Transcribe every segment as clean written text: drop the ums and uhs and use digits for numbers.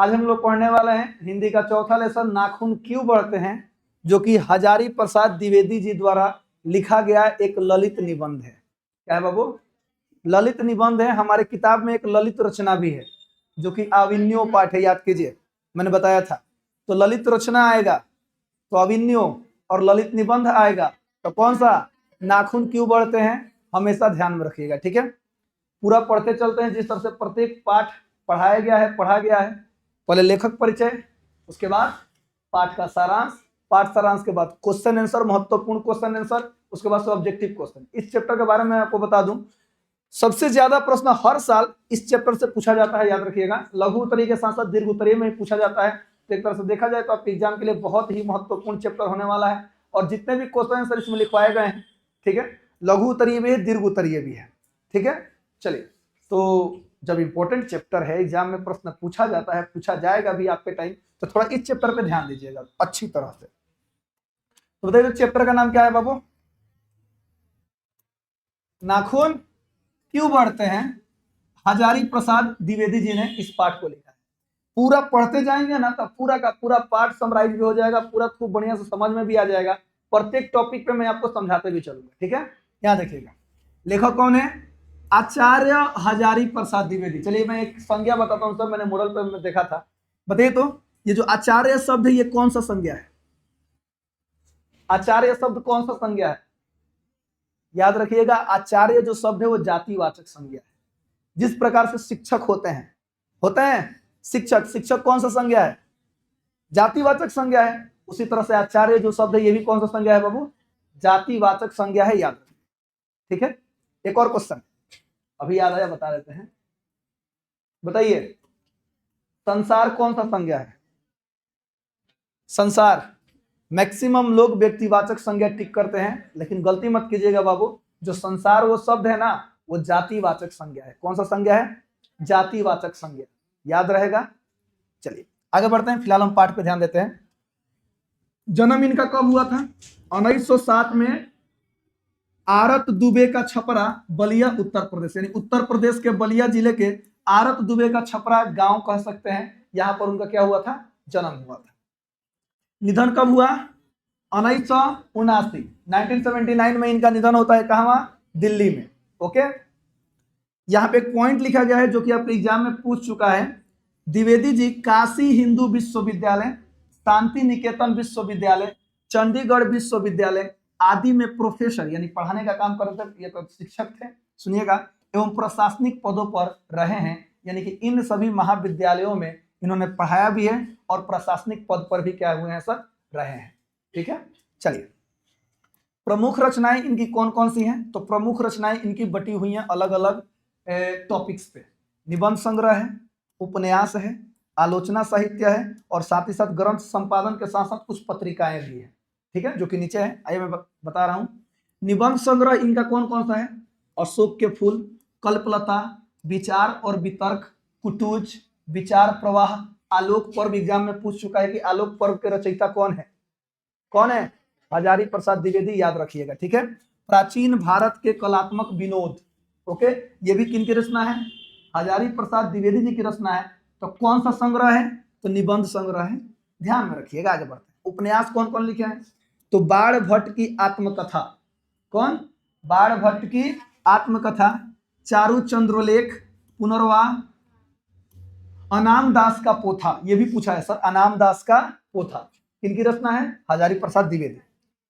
आज हम लोग पढ़ने वाले हैं हिंदी का चौथा लेसन नाखून क्यों बढ़ते हैं, जो कि हजारी प्रसाद द्विवेदी जी द्वारा लिखा गया एक ललित निबंध है। क्या है बाबू? ललित निबंध है। हमारे किताब में एक ललित रचना भी है जो कि अविन्यो पाठ है, याद कीजिए, मैंने बताया था। तो ललित रचना आएगा तो अविन्यो, और ललित निबंध आएगा तो कौन सा? नाखून क्यों बढ़ते हैं, हमेशा ध्यान में रखिएगा, ठीक है। पूरा पढ़ते चलते हैं जिस तरह से प्रत्येक पाठ पढ़ा गया है। पहले लेखक परिचय, उसके बाद पाठ का सारांश, पाठ सारांश के बाद क्वेश्चन आंसर, महत्वपूर्ण क्वेश्चन आंसर, उसके बाद ऑब्जेक्टिव क्वेश्चन। इस चैप्टर के बारे में आपको बता दूं, सबसे ज्यादा प्रश्न हर साल इस चैप्टर से पूछा जाता है, याद रखिएगा। लघु उत्तरीय के साथ साथ दीर्घ उत्तरीय में पूछा जाता है। तो एक तरह से देखा जाए तो आपके एग्जाम के लिए बहुत ही महत्वपूर्ण चैप्टर होने वाला है। और जितने भी क्वेश्चन आंसर इसमें लिखवाए गए हैं, ठीक है, लघु उत्तरीय भी है, दीर्घ उत्तरीय भी है, ठीक है। चलिए, तो जब इंपॉर्टेंट चैप्टर है, एग्जाम में प्रश्न पूछा जाता है, पूछा जाएगा भी आपके टाइम, तो थोड़ा इस चैप्टर पे ध्यान दीजिएगा अच्छी तरह से। तो बताइए चैप्टर का नाम क्या है बाबू? नाखून क्यों बढ़ते हैं, हजारी प्रसाद द्विवेदी जी ने इस पाठ को लिखा है। पूरा पढ़ते जाएंगे ना तो पूरा का पूरा पाठ समराइज भी हो जाएगा, पूरा खूब बढ़िया से समझ में भी आ जाएगा। प्रत्येक टॉपिक पे मैं आपको समझाते भी चलूंगा, ठीक है। यहाँ देखिएगा, लेखक कौन है? आचार्य हजारी प्रसाद द्विवेदी। चलिए मैं एक संज्ञा बताता हूँ सर, मैंने मॉडल पर में देखा था। बताइए तो ये जो आचार्य शब्द है ये कौन सा संज्ञा है? आचार्य शब्द कौन सा संज्ञा है? याद रखिएगा, आचार्य जो शब्द है वो जातिवाचक संज्ञा है। जिस प्रकार से शिक्षक होते हैं शिक्षक, शिक्षक कौन सा संज्ञा है? जातिवाचक संज्ञा है। उसी तरह से आचार्य जो शब्द है ये भी कौन सा संज्ञा है बाबू? जातिवाचक संज्ञा है, याद रखिए, ठीक है। एक और क्वेश्चन अभी याद आया, बता देते हैं। बताइए, संसार कौन सा संज्ञा है? संसार, मैक्सिमम लोग व्यक्तिवाचक संज्ञा टिक करते हैं, लेकिन गलती मत कीजिएगा बाबू, जो संसार वो शब्द है ना, वो जातिवाचक संज्ञा है। कौन सा संज्ञा है? जातिवाचक संज्ञा, याद रहेगा। चलिए आगे बढ़ते हैं, फिलहाल हम पाठ पे ध्यान देते हैं। जन्म इनका कब हुआ था? 1907 में आरत दुबे का छपरा, बलिया उत्तर प्रदेश, यानी उत्तर प्रदेश के बलिया जिले के आरत दुबे का छपरा गांव कह सकते हैं, यहां पर उनका क्या हुआ था? जन्म हुआ था। निधन कब हुआ? 1979 में इनका निधन होता है। कहां? दिल्ली में। ओके, यहां पे एक पॉइंट लिखा गया है जो कि आपके एग्जाम में पूछ चुका है। द्विवेदी जी काशी हिंदू विश्वविद्यालय, शांति निकेतन विश्वविद्यालय, चंडीगढ़ विश्वविद्यालय आदि में प्रोफेसर यानी पढ़ाने का काम करते थे, ये तो शिक्षक थे, सुनिएगा, एवं प्रशासनिक पदों पर रहे हैं। यानी कि इन सभी महाविद्यालयों में इन्होंने पढ़ाया भी है और प्रशासनिक पद पर भी क्या हुए हैं सर? रहे हैं, ठीक है। चलिए, प्रमुख रचनाएं इनकी कौन कौन सी हैं? तो प्रमुख रचनाएं इनकी बटी हुई हैं अलग अलग टॉपिक्स पे। निबंध संग्रह है, उपन्यास है, आलोचना साहित्य है, और साथ ही साथ ग्रंथ संपादन के साथ साथ कुछ पत्रिकाएं भी है, ठीक है, जो कि नीचे है। आइए मैं बता रहा हूं। निबंध संग्रह इनका कौन कौन सा है? अशोक के फूल, कल्पलता, विचार और वितर्क, कुटुज, विचार प्रवाह, आलोक पर्व। एग्जाम में पूछ चुका है कि आलोक पर्व के रचयिता कौन है? कौन है? हजारी प्रसाद द्विवेदी, याद रखिएगा, ठीक है। प्राचीन भारत के कलात्मक विनोद, ओके, ये भी किनकी रचना है? हजारी प्रसाद द्विवेदी जी की रचना है। तो कौन सा संग्रह है? तो निबंध संग्रह है, ध्यान में रखिएगा। आगे बढ़ते हैं। उपन्यास कौन कौन लिखे हैं? तो बाण भट्ट की आत्मकथा। कौन? बाण भट्ट की आत्मकथा, चारु चंद्रलेख, पुनर्वाह, अनाम दास का पोथा, ये भी पूछा है सर, अनाम दास का पोथा किनकी रचना है? हजारी प्रसाद द्विवेदी।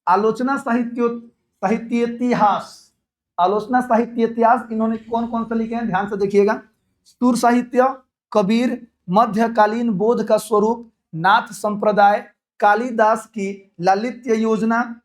आलोचना साहित्य इतिहास, आलोचना साहित्य इतिहास इन्होंने कौन कौन से लिखे हैं? ध्यान से देखिएगा। सुर साहित्य, कबीर, मध्यकालीन बोध का स्वरूप, नाथ संप्रदाय, कालिदास की लालित्य योजना,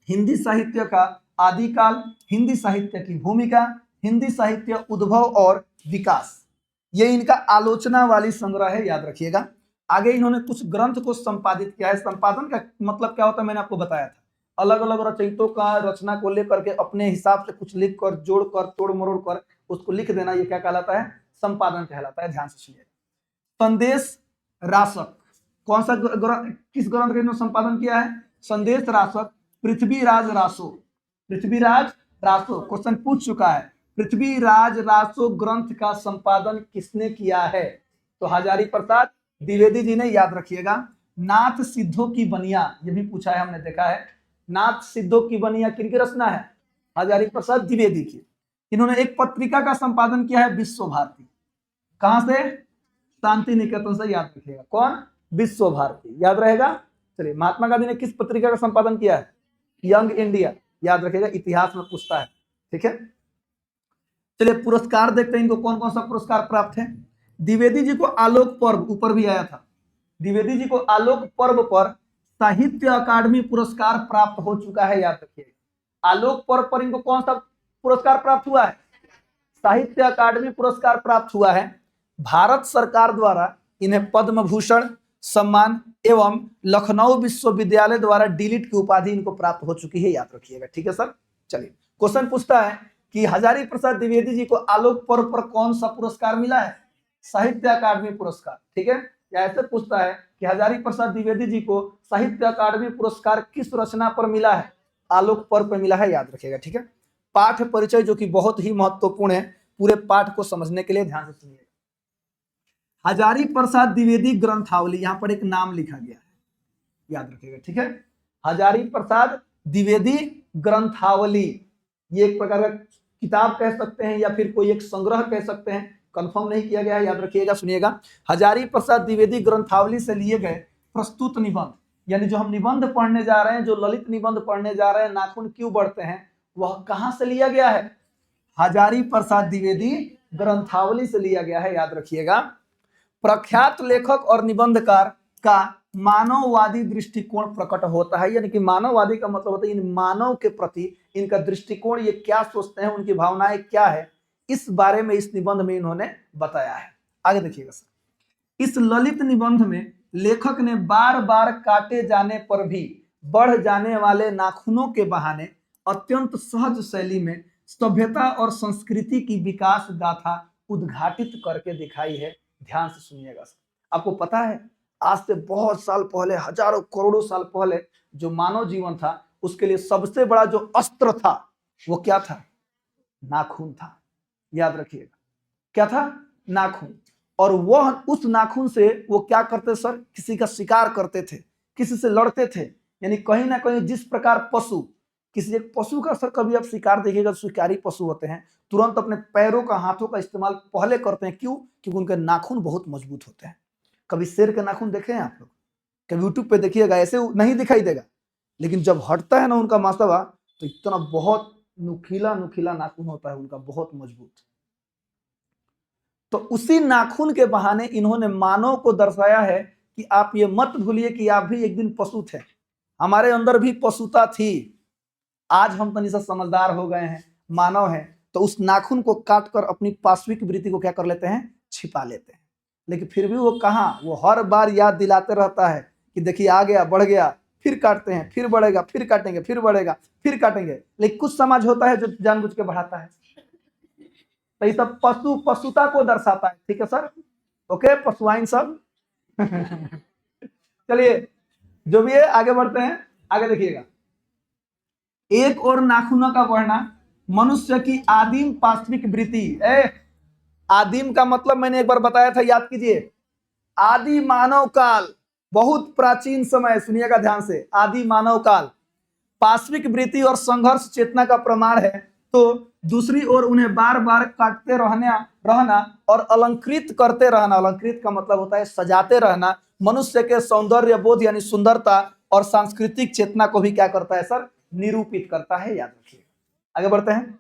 हिंदी साहित्य का आदिकाल, हिंदी साहित्य की भूमिका, हिंदी साहित्य उद्भव और विकास, ये इनका आलोचना वाली संग्रह है, याद रखिएगा। आगे इन्होंने कुछ ग्रंथ को संपादित किया है। संपादन का मतलब क्या होता है मैंने आपको बताया था। अलग अलग रचयितों का रचना को लेकर के अपने हिसाब से कुछ लिख कर, जोड़ कर, तोड़ मरोड़ कर उसको लिख देना, ये क्या कहलाता है? संपादन कहलाता है। ध्यान से सुनिएगा। संदेश रासक, कौन सा किस ग्रंथ का इन्होंने संपादन किया है? संदेश रासक, पृथ्वीराज रासो, पृथ्वीराज रासो क्वेश्चन पूछ चुका है। पृथ्वीराज रासो ग्रंथ का संपादन किसने किया है? तो हजारी प्रसाद द्विवेदी जी ने, याद रखिएगा। नाथ सिद्धों की बनिया, ये भी पूछा है, हमने देखा है। नाथ सिद्धों की बनिया किनकी रचना है? हजारी प्रसाद द्विवेदी की। इन्होंने एक पत्रिका का संपादन किया है, विश्व भारती। कहां से? शांति निकेतन से, याद रखिएगा। कौन? विश्व भारती, याद रहेगा। चलिए, महात्मा गांधी ने किस पत्रिका का संपादन किया है? यंग इंडिया, याद रखिएगा, इतिहास में पूछता है। ठीक है, चलिए पुरस्कार देखते हैं, इनको कौन कौन सा पुरस्कार प्राप्त है। द्विवेदी जी को आलोक पर्व, ऊपर भी आया था, द्विवेदी जी को आलोक पर्व पर साहित्य अकादमी पुरस्कार प्राप्त हो चुका है, याद रखिए। आलोक पर्व पर इनको कौन सा पुरस्कार प्राप्त हुआ है? साहित्य अकादमी पुरस्कार प्राप्त हुआ है। भारत सरकार द्वारा इन्हें पद्म भूषण सम्मान एवं लखनऊ विश्वविद्यालय द्वारा डीलिट की उपाधि इनको प्राप्त हो चुकी है, याद रखिएगा। ठीक है सर, चलिए क्वेश्चन पूछता है कि हजारी प्रसाद द्विवेदी जी को आलोक पर्व पर कौन सा पुरस्कार मिला है? साहित्य अकादमी पुरस्कार। ठीक है, या ऐसे पूछता है कि हजारी प्रसाद द्विवेदी जी को साहित्य अकादमी पुरस्कार किस रचना पर मिला है? आलोक पर्व पर मिला है, याद रखिएगा। ठीक है, पाठ परिचय जो कि बहुत ही महत्वपूर्ण है, पूरे पाठ को समझने के लिए ध्यान से सुनिए। हजारी प्रसाद द्विवेदी ग्रंथावली, यहां पर एक नाम लिखा गया है, याद रखिएगा। ठीक है, हजारी प्रसाद द्विवेदी ग्रंथावली, ये एक प्रकार का किताब कह सकते हैं या फिर कोई एक संग्रह कह सकते हैं, कंफर्म नहीं किया गया है, याद रखिएगा। सुनिएगा, हजारी प्रसाद द्विवेदी ग्रंथावली से लिए गए प्रस्तुत निबंध, यानी जो हम निबंध पढ़ने जा रहे हैं, जो ललित निबंध पढ़ने जा रहे हैं, नाखून क्यों बढ़ते हैं, वह कहां से लिया गया है? हजारी प्रसाद द्विवेदी ग्रंथावली से लिया गया है, याद रखिएगा। प्रख्यात लेखक और निबंधकार का मानववादी दृष्टिकोण प्रकट होता है, यानी कि मानववादी का मतलब होता है इन मानव के प्रति इनका दृष्टिकोण, ये क्या सोचते हैं, उनकी भावनाएं क्या है, इस बारे में इस निबंध में इन्होंने बताया है। आगे देखिएगा सर, इस ललित निबंध में लेखक ने बार बार काटे जाने पर भी बढ़ जाने वाले नाखूनों के बहाने अत्यंत सहज शैली में सभ्यता और संस्कृति की विकास गाथा उद्घाटित करके दिखाई है। ध्यान से सुनिएगा सर, आपको पता है आज से बहुत साल पहले, हजारों करोड़ों साल पहले जो मानव जीवन था, उसके लिए सबसे बड़ा जो अस्त्र था वो क्या था? नाखून था, याद रखिएगा। क्या था? नाखून। और वह उस नाखून से वो क्या करते सर? किसी का शिकार करते थे, किसी से लड़ते थे। यानी कहीं ना कहीं जिस प्रकार पशु, किसी एक पशु का सर कभी आप शिकार देखिएगा, शिकारी पशु होते हैं, तुरंत अपने पैरों का, हाथों का इस्तेमाल पहले करते हैं। क्यों? क्योंकि उनके नाखून बहुत मजबूत होते हैं। कभी शेर के नाखून देखे हैं आप लोग? कभी यूट्यूब पे देखिएगा, ऐसे नहीं दिखाई देगा, लेकिन जब हटता है ना उनका मासवा, तो इतना बहुत नुकीला नुकीला नाखून होता है उनका, बहुत मजबूत। तो उसी नाखून के बहाने इन्होंने मानव को दर्शाया है कि आप ये मत भूलिए कि आप भी एक दिन पशु थे, हमारे अंदर भी पशुता थी। आज हम तनी सा समझदार हो गए हैं, मानव हैं, तो उस नाखून को काट कर अपनी पाश्विक वृत्ति को क्या कर लेते हैं? छिपा लेते हैं। लेकिन फिर भी वो कहाँ, वो हर बार याद दिलाते रहता है कि देखिए आ गया, बढ़ गया, फिर काटते हैं, फिर बढ़ेगा, फिर काटेंगे, फिर बढ़ेगा, फिर काटेंगे। लेकिन कुछ समाज होता है जो जानबूझ के बढ़ाता है, तो ये सब पशुता को दर्शाता है। ठीक है सर, ओके पशुआइन सब। चलिए जो भी है आगे बढ़ते हैं। आगे देखिएगा, एक और नाखूनों का बढ़ना मनुष्य की आदिम पाश्विक वृत्ति। आदिम का मतलब मैंने एक बार बताया था, याद कीजिए। आदि मानव काल, बहुत प्राचीन समय, सुनिएगा ध्यान से, आदि मानव काल पाश्विक वृत्ति और संघर्ष चेतना का प्रमाण है। तो दूसरी ओर उन्हें बार बार काटते रहना और अलंकृत करते रहना, अलंकृत का मतलब होता है सजाते रहना, मनुष्य के सौंदर्य बोध यानी सुंदरता और सांस्कृतिक चेतना को भी क्या करता है सर? निरूपित करता है, याद रखिए। आगे बढ़ते हैं।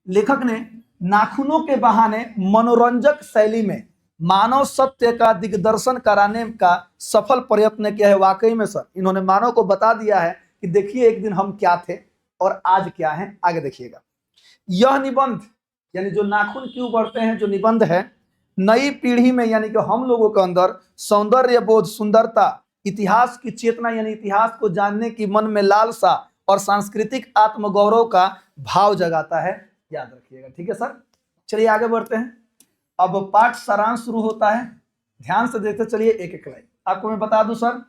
लेखक ने नाखूनों के बहाने मनोरंजक शैली में मानव सत्य का दिग्दर्शन कराने का सफल प्रयत्न किया है। वाकई में सर इन्होंने मानव को बता दिया है कि देखिए एक दिन हम क्या थे और आज क्या है। आगे देखिएगा, यह निबंध यानी जो नाखून क्यों बढ़ते हैं जो निबंध है, नई पीढ़ी में यानी कि हम लोगों के अंदर सौंदर्य बोध, सुंदरता, इतिहास की चेतना यानी इतिहास को जानने की मन में लालसा और सांस्कृतिक आत्मगौरव का भाव जगाता है, याद रखिएगा। ठीक है सर, चलिए आगे बढ़ते हैं। अब पाठ सारांश शुरू होता है, ध्यान से देखते चलिए एक एक लाइन। आपको मैं बता दूं सर,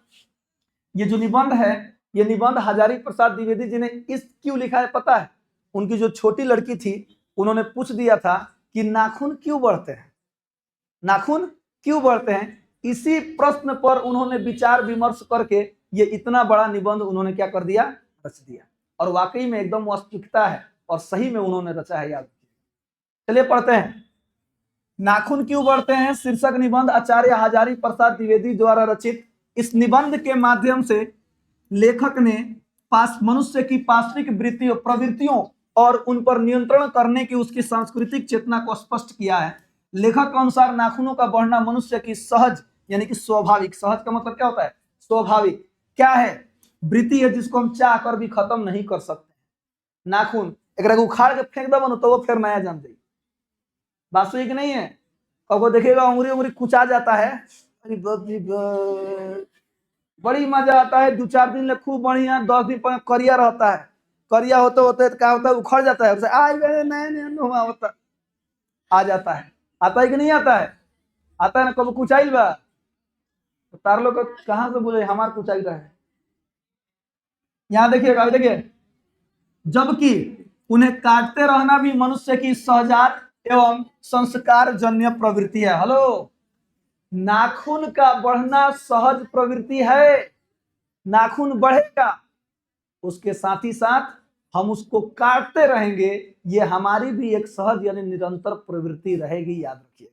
ये जो निबंध है, ये निबंध हजारी प्रसाद द्विवेदी जी ने इस क्यों लिखा है पता है? उनकी जो छोटी लड़की थी, उन्होंने पूछ दिया था कि नाखून क्यों बढ़ते हैं, नाखून क्यों बढ़ते हैं। इसी प्रश्न पर उन्होंने विचार विमर्श करके ये इतना बड़ा निबंध उन्होंने क्या कर दिया, रच दिया। और वाकई में एकदम वास्तविकता है और सही में उन्होंने रचा है, याद रखिए। चलिए पढ़ते हैं। नाखून क्यों बढ़ते हैं शीर्षक निबंध आचार्य हजारी प्रसाद द्विवेदी द्वारा रचित। इस निबंध के माध्यम से लेखक ने मनुष्य की पाश्विक वृत्तियों प्रवृत्तियों और उन पर नियंत्रण करने की उसकी सांस्कृतिक चेतना को स्पष्ट किया है। लेखक के अनुसार नाखूनों का बढ़ना मनुष्य की सहज यानी कि स्वाभाविक, सहज का मतलब क्या होता है, स्वाभाविक क्या है, वृत्ति है जिसको हम चाह कर भी खत्म नहीं कर सकते। नाखून एक उखाड़ के फेंक दो तो वो फिर नया जम जाए, बात सही कि नहीं है। कब देखिएगा उंगली उंगली कुचा जाता है, बड़ी मजा आता है, 2-4 दिन ले खूब बढ़िया, 10 दिन पर करिया रहता है, करिया होते होते क्या होता है, उखड़ जाता है, नया होता आ जाता है। आता है कि नहीं आता है, आता है ना। कब कुचाइल बा तो तार लोग कहां से बोले हमार कुचाई रहा है। यहां देखिएगा, देखिए, जबकि उन्हें काटते रहना भी मनुष्य की सहजात एवं संस्कार जन्य प्रवृत्ति है। हेलो, नाखून का बढ़ना सहज प्रवृत्ति है, नाखून बढ़ेगा, उसके साथ ही साथ हम उसको काटते रहेंगे, ये हमारी भी एक सहज यानी निरंतर प्रवृत्ति रहेगी, याद रखिए।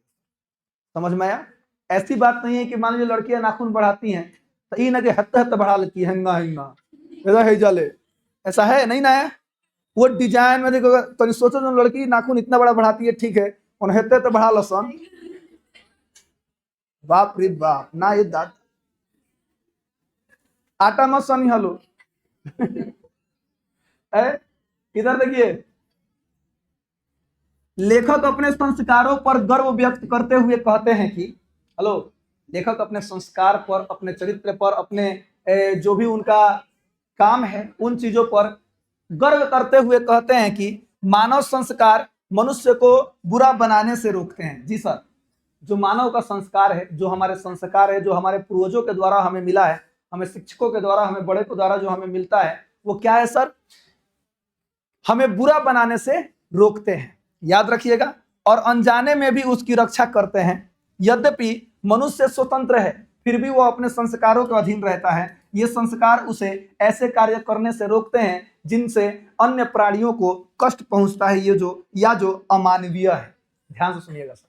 समझ में आया। ऐसी बात नहीं है कि मान लीजिए लड़कियां नाखून बढ़ाती हैं तो ये ना कि हत्ते हत्ते बढ़ा लेती है, हिंगा हिंगा ऐसा है नहीं ना है। वो डिजाइन में देखो तो सोचो, जो लड़की नाखून इतना बड़ा बढ़ाती है, ठीक है, उन हेते तो बढ़ा लसन, बाप रे बाप ना, ये दाद आटा मत सनी हलो। इधर देखिए, लेखक अपने संस्कारों पर गर्व व्यक्त करते हुए कहते हैं कि, हेलो, लेखक अपने संस्कार पर, अपने चरित्र पर, अपने जो भी उनका काम है उन चीजों पर गर्व करते हुए कहते हैं कि मानव संस्कार मनुष्य को बुरा बनाने से रोकते हैं। जी सर, जो मानव का संस्कार है, जो हमारे संस्कार है, जो हमारे पूर्वजों के द्वारा हमें मिला है, हमें शिक्षकों के द्वारा, हमें बड़े के द्वारा जो हमें मिलता है, वो क्या है सर, हमें बुरा बनाने से रोकते हैं, याद रखिएगा। और अनजाने में भी उसकी रक्षा करते हैं। यद्यपि मनुष्य स्वतंत्र है, फिर भी वो अपने संस्कारों के अधीन रहता है। ये संस्कार उसे ऐसे कार्य करने से रोकते हैं जिनसे अन्य प्राणियों को कष्ट पहुंचता है, ये जो अमानवीय है। ध्यान से सुनिएगा सर,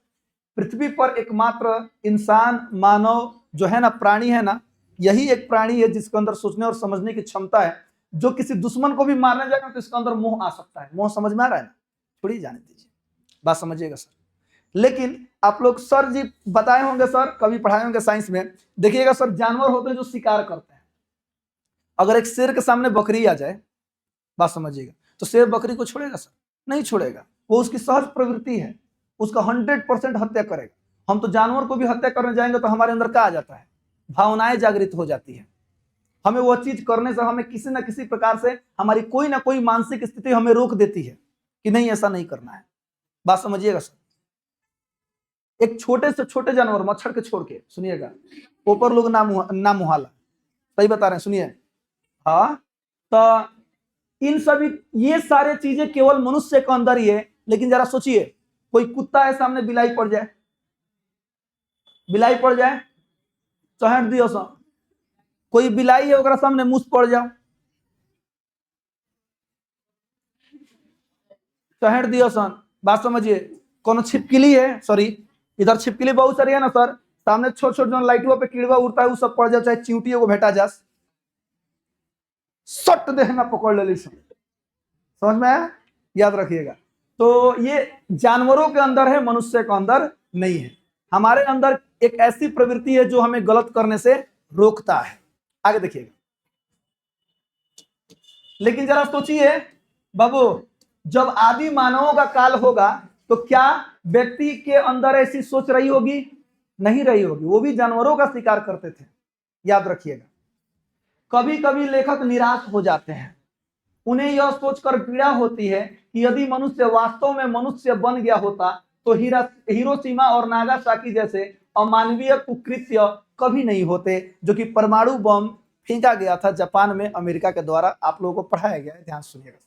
पृथ्वी पर एकमात्र इंसान, मानव जो है ना, प्राणी है ना, यही एक प्राणी है जिसके अंदर सोचने और समझने की क्षमता है। जो किसी दुश्मन को भी मारने जाएगा तो इसके अंदर मोह आ सकता है। मोह समझ में आ रहा है ना, थोड़ी जाने दीजिए, बात समझिएगा सर। लेकिन आप लोग सर जी बताए होंगे, सर कभी पढ़ाए होंगे साइंस में, देखिएगा सर, जानवर होते हैं जो शिकार करते हैं। अगर एक शेर के सामने बकरी आ जाए, बात समझिएगा, तो शेर बकरी को छोड़ेगा सर, नहीं छोड़ेगा। वो उसकी सहज प्रवृत्ति है, उसका 100% हत्या करेगा। हम तो जानवर को भी हत्या करने जाएंगे तो हमारे अंदर क्या आ जाता है, भावनाएं जागृत हो जाती है। हमें वो चीज करने से हमें किसी ना किसी प्रकार से हमारी कोई ना कोई मानसिक स्थिति हमें रोक देती है कि नहीं ऐसा नहीं करना है। बात समझिएगा सर। एक छोटे से छोटे जानवर मच्छर के छोड़ के सुनिएगा, ऊपर लोग ना मुहाला, सही बता रहे हैं, सुनिए। हाँ, तो इन सभी ये सारे चीजें केवल मनुष्य के अंदर ही है। लेकिन जरा सोचिए, कोई कुत्ता है सामने, बिलाई पड़ जाए, चहट दियो सा, कोई बिलाई है ओकरा सामने मूस पड़ जाओ, चहट दियो सन। बात समझिए। कोनो छिपकली है, सॉरी, इधर छिपकली बहुत सारी है ना सर, सामने छोट छोट जो लाइटों पे कीड़वा उड़ता है वो सब पड़ जाए, चाहे चींटियों को भेटा जा, सट देना पकड़ ले, समझ में आया, याद रखिएगा। तो ये जानवरों के अंदर है, मनुष्य के अंदर नहीं है। हमारे अंदर एक ऐसी प्रवृत्ति है जो हमें गलत करने से रोकता है। आगे देखिएगा। लेकिन जरा सोचिए बाबू, जब आदि मानवों का काल होगा तो क्या व्यक्ति के अंदर ऐसी सोच रही होगी? नहीं रही होगी, वो भी जानवरों का शिकार करते थे, याद रखिएगा। कभी कभी लेखक निराश हो जाते हैं, उन्हें यह सोचकर पीड़ा होती है कि यदि मनुष्य वास्तव में मनुष्य बन गया होता तो हिरोशिमा और नागासाकी जैसे अमानवीय कुकृत्य कभी नहीं होते, जो कि परमाणु बम फेंका गया था जापान में अमेरिका के द्वारा। आप लोगों को पढ़ाया गया है, ध्यान सुनिएगा।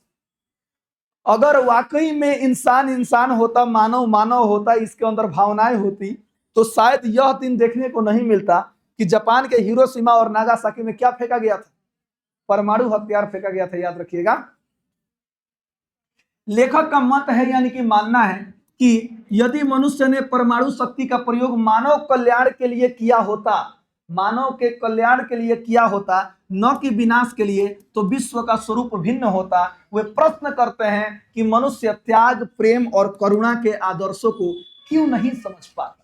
अगर वाकई में इंसान इंसान होता, मानव मानव होता, इसके अंदर भावनाएं होती, तो शायद यह दिन देखने को नहीं मिलता कि जापान के हिरोशिमा और नागासाकी में क्या फेंका गया था, परमाणु हथियार फेंका गया था, याद रखिएगा। लेखक का मत है यानी कि मानना है कि यदि मनुष्य ने परमाणु शक्ति का प्रयोग मानव कल्याण के लिए किया होता, मानव के कल्याण के लिए किया होता, न कि विनाश के लिए, तो विश्व का स्वरूप भिन्न होता। वे प्रश्न करते हैं कि मनुष्य त्याग, प्रेम और करुणा के आदर्शों को क्यों नहीं समझ पाता।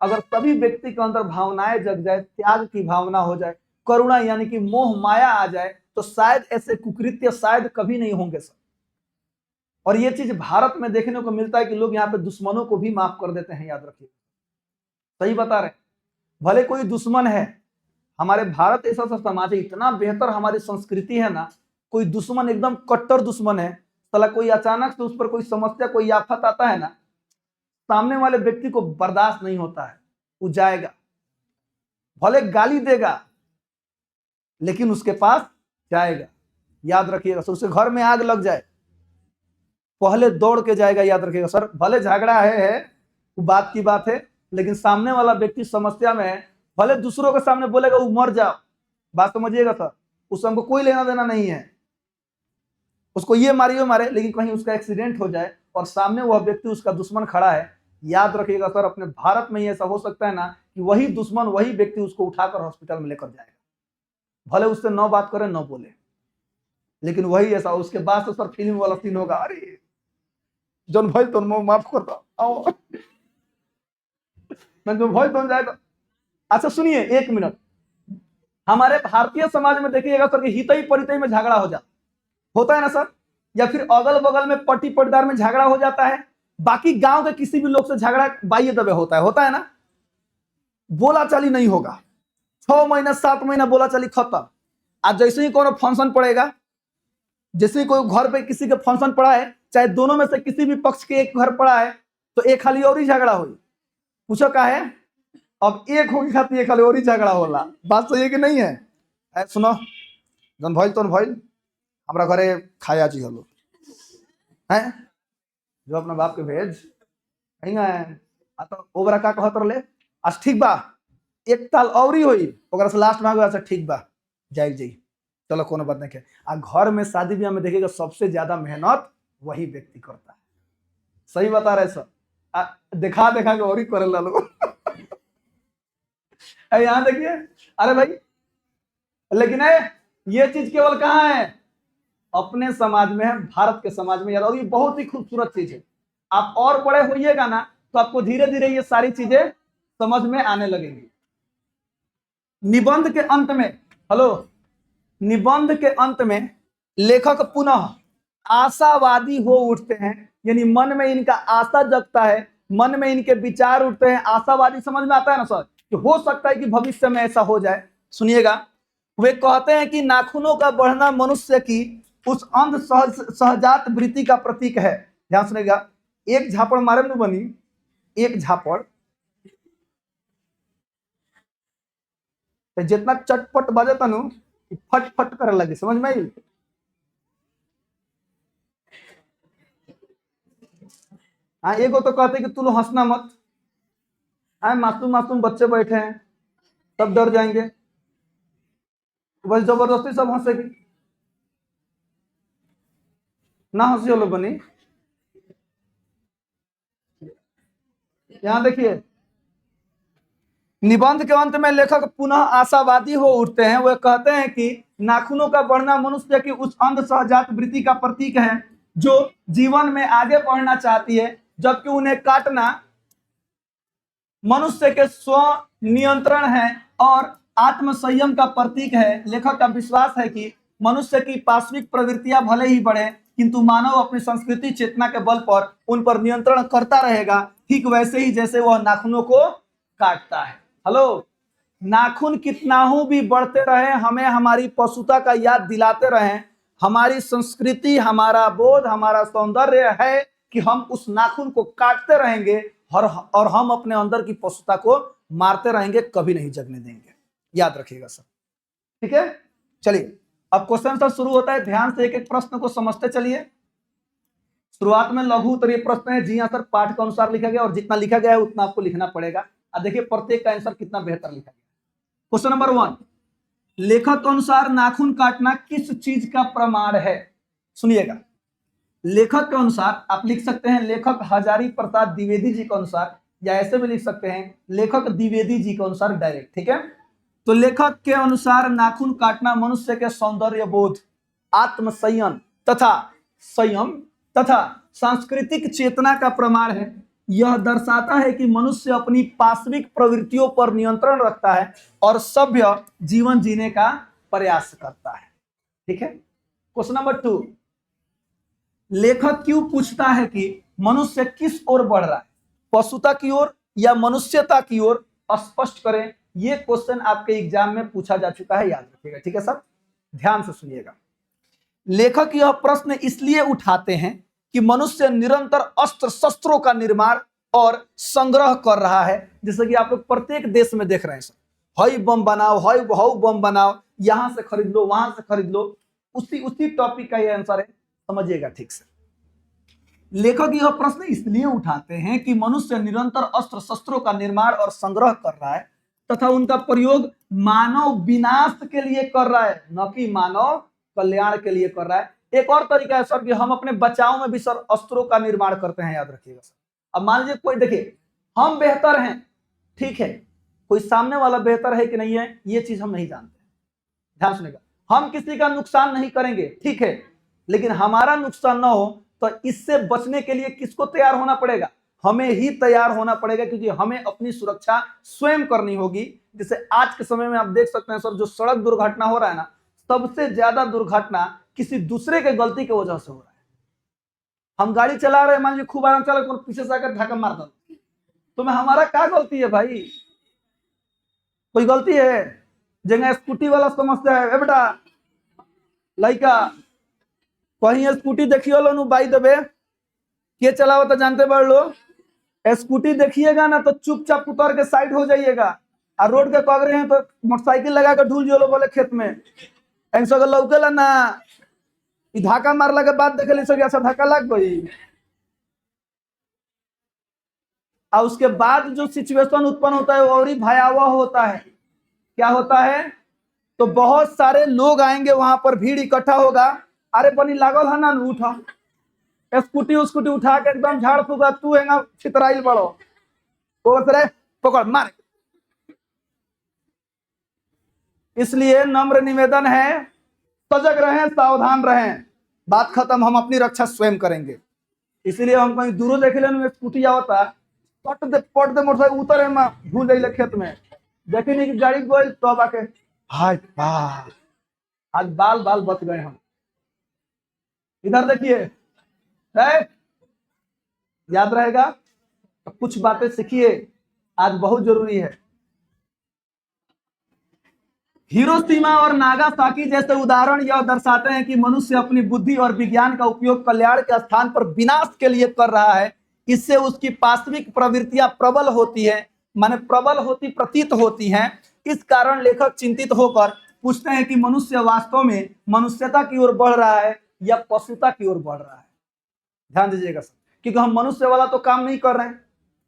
अगर सभी व्यक्ति के अंदर भावनाएं जग जाए, त्याग की भावना हो जाए, करुणा यानी कि मोह माया आ जाए, तो शायद ऐसे कुकृत्य शायद कभी नहीं होंगे सर। और ये चीज भारत में देखने को मिलता है कि लोग यहाँ पे दुश्मनों को भी माफ कर देते हैं, याद रखिए। सही बता रहे, भले कोई दुश्मन है, हमारे भारत ऐसा सा समाज है, इतना बेहतर हमारी संस्कृति है ना, कोई दुश्मन एकदम कट्टर दुश्मन है, साला कोई अचानक से उस पर कोई समस्या, कोई आफत आता है ना, सामने वाले व्यक्ति को बर्दाश्त नहीं होता है, वो जाएगा, भले गाली देगा लेकिन उसके पास जाएगा, याद रखिएगा। उसके घर में आग लग जाए पहले दौड़ के जाएगा, याद रखिएगा सर। भले झगड़ा है वो बात की बात है, लेकिन सामने वाला व्यक्ति समस्या में है, भले दूसरों के सामने बोलेगा वो मर जाओ, बात समझिएगा सर, उससे हमको कोई लेना देना नहीं है, उसको ये मारिए मारे, लेकिन कहीं उसका एक्सीडेंट हो जाए और सामने वह व्यक्ति उसका दुश्मन खड़ा है, याद रखिएगा सर, अपने भारत में ही ऐसा हो सकता है ना कि वही दुश्मन, वही व्यक्ति उसको उठाकर हॉस्पिटल में लेकर जाएगा, भले उससे न बात करे न बोले, लेकिन वही ऐसा। उसके बाद तो सर फिल्म वाला सीन होगा, अरे जन भाई तुम माफ कर दो, आओ मैं जो भाई तुम जाएगा। अच्छा सुनिए एक मिनट, हमारे भारतीय समाज में देखिएगा सर कि हितई परितई में झगड़ा हो जाता होता है ना सर, या फिर अगल बगल में पट्टी पटदार में झगड़ा हो जाता है, बाकी गांव के किसी भी लोग से झगड़ा बाइये दबे होता है ना, बोला चाली नहीं होगा, 6 महीना 7 महीना बोला चाली खत्म। आज जैसे ही कोनो फंक्शन पड़ेगा, जैसे ही कोई घर पे किसी के फंक्शन पड़ा है, चाहे दोनों में से किसी भी पक्ष के एक घर पड़ा है, तो एक खाली और ही झगड़ा हुई, पूछो का है, अब एक होगी खाती एक खाली और ही झगड़ा होला, बात सही है कि नहीं है। सुनो जन भइल तन भइल, हमरा घरे खाया जी हलो हैं, जो अपना बाप के भेज आ तो ओकरा का कहत रहले, आज ठीक बा एक ताल और ही होई, ओकरा से लास्ट में अच्छा ठीक बा जाई जाई, चलो कोनो बात नहीं के। आ घर में शादी ब्याह में देखिएगा सबसे ज्यादा मेहनत वही व्यक्ति करता है, सही बता रहे सर, दिखा दिखा के और ही करे लो यहाँ देखिए, अरे भाई, लेकिन ये चीज केवल कहाँ है, अपने समाज में है, भारत के समाज में यार, और ये बहुत ही खूबसूरत चीज है। आप और बड़े होइएगा ना तो आपको धीरे धीरे ये सारी चीजें समझ में आने लगेंगी। निबंध के अंत में, हेलो, निबंध के अंत में लेखक पुनः आशावादी हो उठते हैं, यानी मन में इनका आशा जगता है, मन में इनके विचार उठते हैं, आशावादी समझ में आता है ना सर, कि हो सकता है कि भविष्य में ऐसा हो जाए। सुनिएगा, वे कहते हैं कि नाखूनों का बढ़ना मनुष्य की उस अंध सहजात वृत्ति का प्रतीक है। ध्यान सुनिएगा, एक झापड़ मारे न बनी, एक झापड़ जितना चटपट बजे तनु फट फट करे लगे, समझ में आई। हाँ, एगो तो कहते कि तू लोग हंसना मत, हाँ मासूम मासूम बच्चे बैठे हैं, सब डर जाएंगे, बस जबरदस्ती सब हंसेगी, ना हंसी हो लो बनी। यहां देखिए, निबंध के अंत में लेखक पुनः आशावादी हो उठते हैं, वे कहते हैं कि नाखूनों का बढ़ना मनुष्य की उस अंध सहजात वृत्ति का प्रतीक है जो जीवन में आगे बढ़ना चाहती है, जबकि उन्हें काटना मनुष्य के स्व नियंत्रण है और आत्म संयम का प्रतीक है। लेखक का विश्वास है कि मनुष्य की पाश्विक प्रवृत्तियां भले ही बढ़े, किंतु मानव अपनी संस्कृति चेतना के बल पर उन पर नियंत्रण करता रहेगा, ठीक वैसे ही जैसे वह नाखूनों को काटता है। हेलो, नाखून कितना ही भी बढ़ते रहे, हमें हमारी पशुता का याद दिलाते रहे, हमारी संस्कृति, हमारा बोध, हमारा सौंदर्य है कि हम उस नाखून को काटते रहेंगे और हम अपने अंदर की पशुता को मारते रहेंगे, कभी नहीं जगने देंगे, याद रखिएगा सर। ठीक है, चलिए अब क्वेश्चन सर शुरू होता है, ध्यान से एक एक प्रश्न को समझते चलिए। शुरुआत में लघु उत्तरीय प्रश्न है, जी हाँ सर, पाठ के अनुसार लिखा गया और जितना लिखा गया है उतना आपको लिखना पड़ेगा। अब देखिए प्रत्येक का आंसर कितना बेहतर लिखा गया। क्वेश्चन नंबर 1, लेखक के अनुसार नाखून काटना किस चीज का प्रमाण है? सुनिएगा, लेखक के अनुसार आप लिख सकते हैं लेखक हजारी प्रसाद द्विवेदी जी के अनुसार, या ऐसे भी लिख सकते हैं लेखक द्विवेदी जी के अनुसार डायरेक्ट, ठीक है। तो लेखक के अनुसार नाखून काटना मनुष्य के सौंदर्य बोध, आत्मसंयम तथा संयम तथा सांस्कृतिक चेतना का प्रमाण है। यह दर्शाता है कि मनुष्य अपनी पाशविक प्रवृत्तियों पर नियंत्रण रखता है और सभ्य जीवन जीने का प्रयास करता है, ठीक है। क्वेश्चन नंबर 2, लेखक क्यों पूछता है कि मनुष्य किस ओर बढ़ रहा है, पशुता की ओर या मनुष्यता की ओर? स्पष्ट करें। यह क्वेश्चन आपके एग्जाम में पूछा जा चुका है, याद रखिएगा, ठीक है सर, ध्यान से सुनिएगा। लेखक यह प्रश्न इसलिए उठाते हैं कि मनुष्य निरंतर अस्त्र शस्त्रों का निर्माण और संग्रह कर रहा है, जैसे कि आप लोग प्रत्येक देश में देख रहे हैं सर, हई बम बनाओ, हई हाउ बम बनाओ, यहां से खरीद लो, वहां से खरीद लो, उसी टॉपिक का यह आंसर है, समझिएगा ठीक से। लेखक यह प्रश्न इसलिए उठाते हैं कि मनुष्य निरंतर अस्त्र शस्त्रों का निर्माण और संग्रह कर रहा है तथा उनका प्रयोग मानव विनाश के लिए कर रहा है, न कि मानव कल्याण के लिए कर रहा है। एक और तरीका है सर कि हम अपने बचाव में भी सर अस्त्रों का निर्माण करते हैं, याद रखिएगा सर। अब मान लीजिए कोई, देखिए हम बेहतर हैं, ठीक है, कोई सामने वाला बेहतर है कि नहीं है ये चीज हम नहीं जानते, ध्यान सुनिएगा। हम किसी का नुकसान नहीं करेंगे, ठीक है, लेकिन हमारा नुकसान ना हो तो इससे बचने के लिए किसको तैयार होना पड़ेगा? हमें ही तैयार होना पड़ेगा, क्योंकि हमें अपनी सुरक्षा स्वयं करनी होगी। जैसे आज के समय में आप देख सकते हैं सर, जो सड़क दुर्घटना हो रहा है ना, सबसे ज्यादा दुर्घटना किसी दूसरे के गलती की वजह से हो रहा है। हम गाड़ी चला रहे हैं, मान लीजिए खूब आराम चला, पीछे से आकर धक्का मार दो, तो मैं हमारा क्या गलती है भाई? कोई गलती है? जगह स्कूटी वाला समझता है, बेटा लड़का कहीं स्कूटी देखियो लो बाई दबे के चलाओ तो जानते बड़ लो, स्कूटी देखिएगा ना तो चुपचाप उतर के साइड हो जाइएगा, और रोड के कगरे हैं तो मोटरसाइकिल लगा कर ढूल जो बोले खेत में ऐसा लौकेला ना, धक्का मारला के बाद देखे ऐसा धक्का लग गई, और उसके बाद जो सिचुएशन उत्पन्न होता है वो और ही भयावह होता है। क्या होता है? तो बहुत सारे लोग आएंगे, वहां पर भीड़ इकट्ठा होगा, अरे बनी लागल है ना, उठा स्कूटी उठा के एकदम झाड़ फूका, तू है ना छितराइल बड़ो, पकड़ मार। इसलिए नम्र निवेदन है, सजग रहें, सावधान रहें, बात खत्म, हम अपनी रक्षा स्वयं करेंगे। इसलिए हम कहीं दूर देख लें स्कूटी आवता, पट दे मोटरसाइकिल उतरे में भूल जाइले खेत में, देखी नहीं कि गाड़ी गोल तो आके हाय आज बाल बच गए हम। इधर देखिए, याद रहेगा तो कुछ बातें सीखिए, आज बहुत जरूरी है। हिरोशिमा और नागासाकी जैसे उदाहरण यह दर्शाते हैं कि मनुष्य अपनी बुद्धि और विज्ञान का उपयोग कल्याण के स्थान पर विनाश के लिए कर रहा है। इससे उसकी पाशविक प्रवृत्तियां प्रबल होती है, माने प्रतीत होती हैं। इस कारण लेखक चिंतित होकर पूछते हैं कि मनुष्य वास्तव में मनुष्यता की ओर बढ़ रहा है या पशुता की ओर बढ़ रहा है। ध्यान दीजिएगा सर, क्योंकि हम मनुष्य वाला तो काम नहीं कर रहे हैं,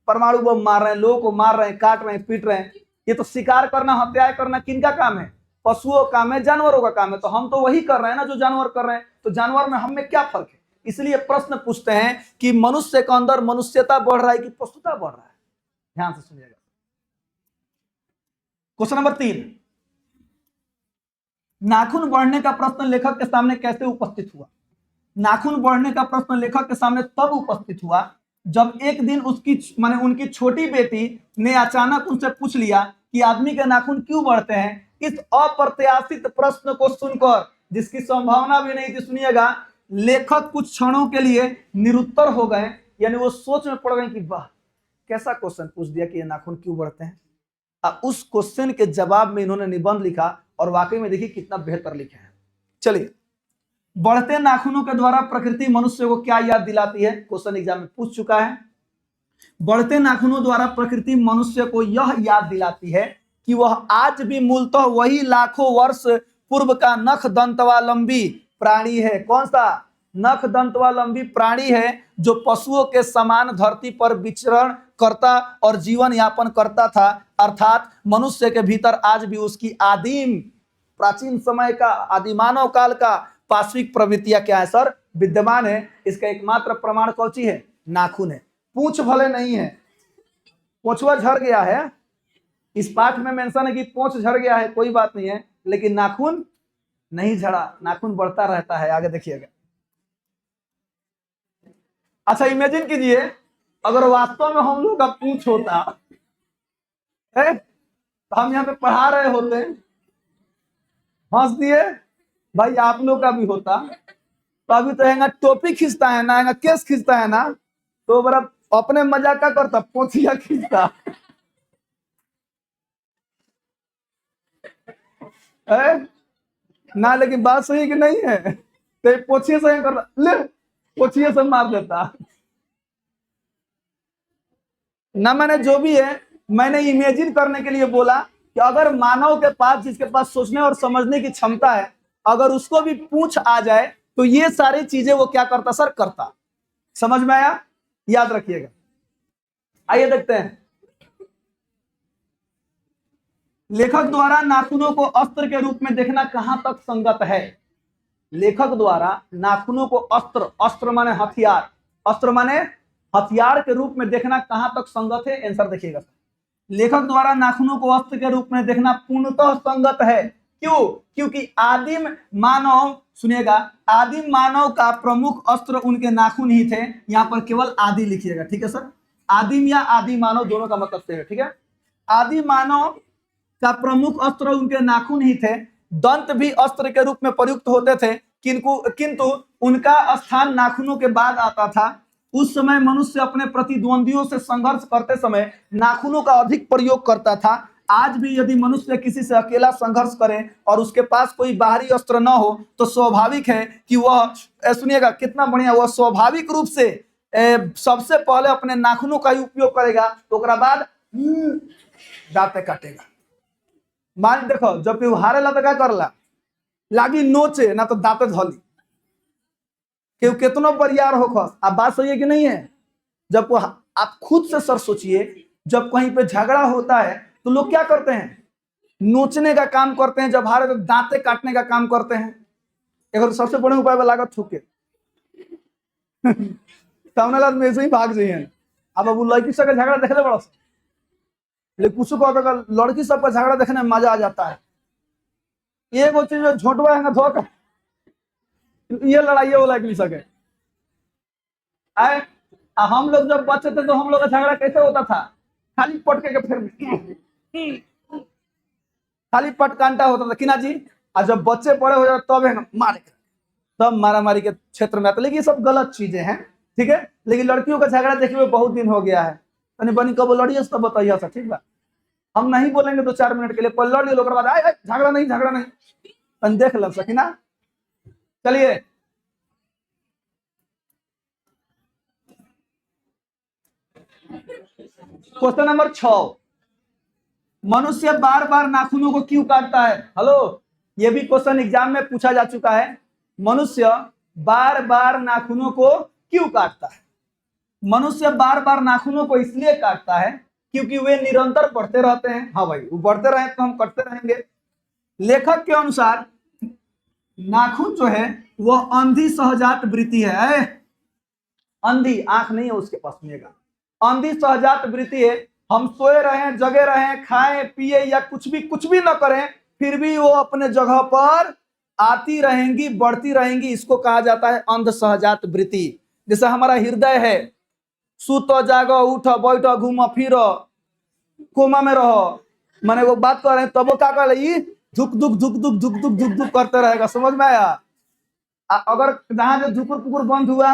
परमाणु बम मार रहे हैं, लोगों को मार रहे हैं, काट रहे हैं, पीट रहे हैं, ये तो शिकार करना, हत्याएं करना किनका काम है? पशुओं का काम है, जानवरों का काम है। तो हम तो वही कर रहे हैं ना जो जानवर कर रहे हैं, तो जानवर में हम में क्या फर्क है? इसलिए प्रश्न पूछते हैं कि मनुष्य के अंदर मनुष्यता बढ़ रहा है कि पशुता बढ़ रहा है? ध्यान से सुनिएगा। क्वेश्चन नंबर 3, नाखून बढ़ने का प्रश्न लेखक के सामने कैसे उपस्थित हुआ? नाखून बढ़ने का प्रश्न लेखक के सामने तब उपस्थित हुआ जब एक दिन उनकी छोटी बेटी ने अचानक उनसे पूछ लिया कि आदमी के नाखून क्यों बढ़ते हैं। इस अप्रत्याशित प्रश्न को सुनकर, जिसकी संभावना भी नहीं थी, सुनिएगा, लेखक कुछ क्षणों के लिए निरुत्तर हो गए, यानी वो सोच में पड़ गए कि वाह कैसा क्वेश्चन पूछ दिया कि ये नाखून क्यों बढ़ते हैं। अब उस क्वेश्चन के जवाब में इन्होंने निबंध लिखा, और वाकई में देखिए कितना बेहतर लिखे हैं। चलिए, बढ़ते नाखूनों के द्वारा प्रकृति मनुष्य को क्या याद दिलाती है? क्वेश्चन एग्जाम में पूछ चुका है। बढ़ते नाखूनों द्वारा प्रकृति मनुष्य को यह याद दिलाती है कि वह आज भी मूलतः वही लाखों वर्ष पूर्व का नख दंतवालंबी प्राणी है। कौन सा? नख दंतवालंबी प्राणी है जो पशुओं के समान धरती पर विचरण करता और जीवन यापन करता था। अर्थात मनुष्य के भीतर आज भी उसकी आदिम प्राचीन समय का आदिमानव काल का पाश्विक प्रवृत्तियां क्या है सर, विद्यमान है। इसका एकमात्र प्रमाण कौची है, नाखून है। पूंछ भले नहीं है, पूंछवा झड़ गया है, इस पाठ में मेंशन है कि पूंछ झड़ गया है, कोई बात नहीं है, लेकिन नाखून नहीं झड़ा, नाखून बढ़ता रहता है। आगे देखिएगा। अच्छा इमेजिन कीजिए अगर वास्तव में हम लोग का पूंछ होता है तो हम यहाँ पे पढ़ा रहे होते, हंस दिए भाई, आप लोग का भी होता तो अभी तो हैंगा टोपी खींचता है ना, हैंगा केस खींचता है ना, तो बड़ा अपने मजाक का करता, पोछिया खींचता है ना। लेकिन बात सही कि नहीं है, तो पोछिए से करता, ले पोछिए से मार देता ना। मैंने जो भी है मैंने इमेजिन करने के लिए बोला कि अगर मानव के पास, जिसके पास सोचने और समझने की क्षमता है, अगर उसको भी पूंछ आ जाए तो ये सारी चीजें वो क्या करता सर, करता। समझ में आया, याद रखिएगा। आइए देखते हैं। लेखक द्वारा नाखूनों को अस्त्र के रूप में देखना कहां तक संगत है। लेखक द्वारा नाखूनों को अस्त्र, अस्त्र माने हथियार, अस्त्र माने हथियार के रूप में देखना कहां तक संगत है। आंसर देखिएगा। लेखक द्वारा नाखूनों को अस्त्र के रूप में देखना पूर्णतः संगत है। क्यों? क्योंकि आदिम मानव, सुनिएगा, आदिम मानव का प्रमुख अस्त्र उनके नाखून ही थे। यहां पर केवल आदि लिखिएगा, ठीक है सर। आदिम या आदि मानव दोनों का मतलब से है, ठीक है। आदि मानव का प्रमुख अस्त्र उनके नाखून ही थे। दंत भी अस्त्र के रूप में प्रयुक्त होते थे, किंतु उनका स्थान नाखूनों के बाद आता था। उस समय मनुष्य अपने प्रतिद्वंदियों से संघर्ष करते समय नाखूनों का अधिक प्रयोग करता था। आज भी यदि मनुष्य किसी से अकेला संघर्ष करे और उसके पास कोई बाहरी अस्त्र न हो तो स्वाभाविक है कि वह, सुनिएगा कितना बढ़िया, वह स्वाभाविक रूप से सबसे पहले अपने नाखूनों का ही उपयोग करेगा, तो उसके बाद दांते काटेगा। मान देखो जब केहू हारेला तो क्या करला, लागी नोचे ना तो दांते धली। केहू कितनो बरियार हो खस, आप बात सही है कि नहीं है। जब वो, आप खुद से सर सोचिए, जब कहीं पे झगड़ा होता है तो लोग क्या करते हैं, नोचने का काम करते हैं, जब हारे तो दांते काटने का काम करते हैं। एक सबसे बड़े उपाय में लागत थूके सामने लाद में से ही भाग जाइए। अब वो लड़की सब का झगड़ा देखले बड़ा, लेकिन कुछ को अगर लड़की सब का झगड़ा देखने में मजा आ जाता है। ये वो चीज झोटवा है धोखा, ये लड़ाई वो लग नहीं सके। हम लोग जब बच्चे थे तो हम लोग का झगड़ा कैसे होता था, खाली पटके के फिर खाली पटकांटा होता था कि ना जी। और जब बच्चे बड़े हो जाते तब है मारे, तब मारा मारी के क्षेत्र में आता। लेकिन ये सब गलत चीजें हैं, ठीक है। लेकिन लड़कियों का झगड़ा देखे हुए बहुत दिन हो गया है। तनी बनी कब लड़िए तब बताइए सर, ठीक है। हम नहीं बोलेंगे 2-4 मिनट के लिए, पर लड़ लियो, बाद झगड़ा नहीं, झगड़ा नहीं, तनी देख लग सकी ना। चलिए क्वेश्चन नंबर 6, मनुष्य बार बार नाखूनों को क्यों काटता है। हेलो, यह भी क्वेश्चन एग्जाम में पूछा जा चुका है। मनुष्य बार बार नाखूनों को क्यों काटता है। मनुष्य बार बार नाखूनों को इसलिए काटता है क्योंकि वे निरंतर बढ़ते रहते हैं। हाँ भाई, वो बढ़ते रहे तो हम कटते रहेंगे। लेखक के अनुसार नाखून जो है वह अंधी सहजात वृत्ति है। अंधी आंख नहीं है उसके पास, सुनिएगा, अंधी सहजात वृत्ति है। हम सोए रहें, जगे रहें, खाएं पिए या कुछ भी न करें, फिर भी वो अपने जगह पर आती रहेंगी, बढ़ती रहेंगी। इसको कहा जाता है अंध सहजात वृत्ति। जैसे हमारा हृदय है, सुतो जागो उठो बैठो घूमो फिरो कोमा में रहो, मैंने वो बात कर रहे हैं तब वो क्या कर रही, धुक धुक धुक धुक धुक धुक धुक धुक करते रहेगा। समझ में आया। अगर जहां जो धुकुर पुकुर बंद हुआ,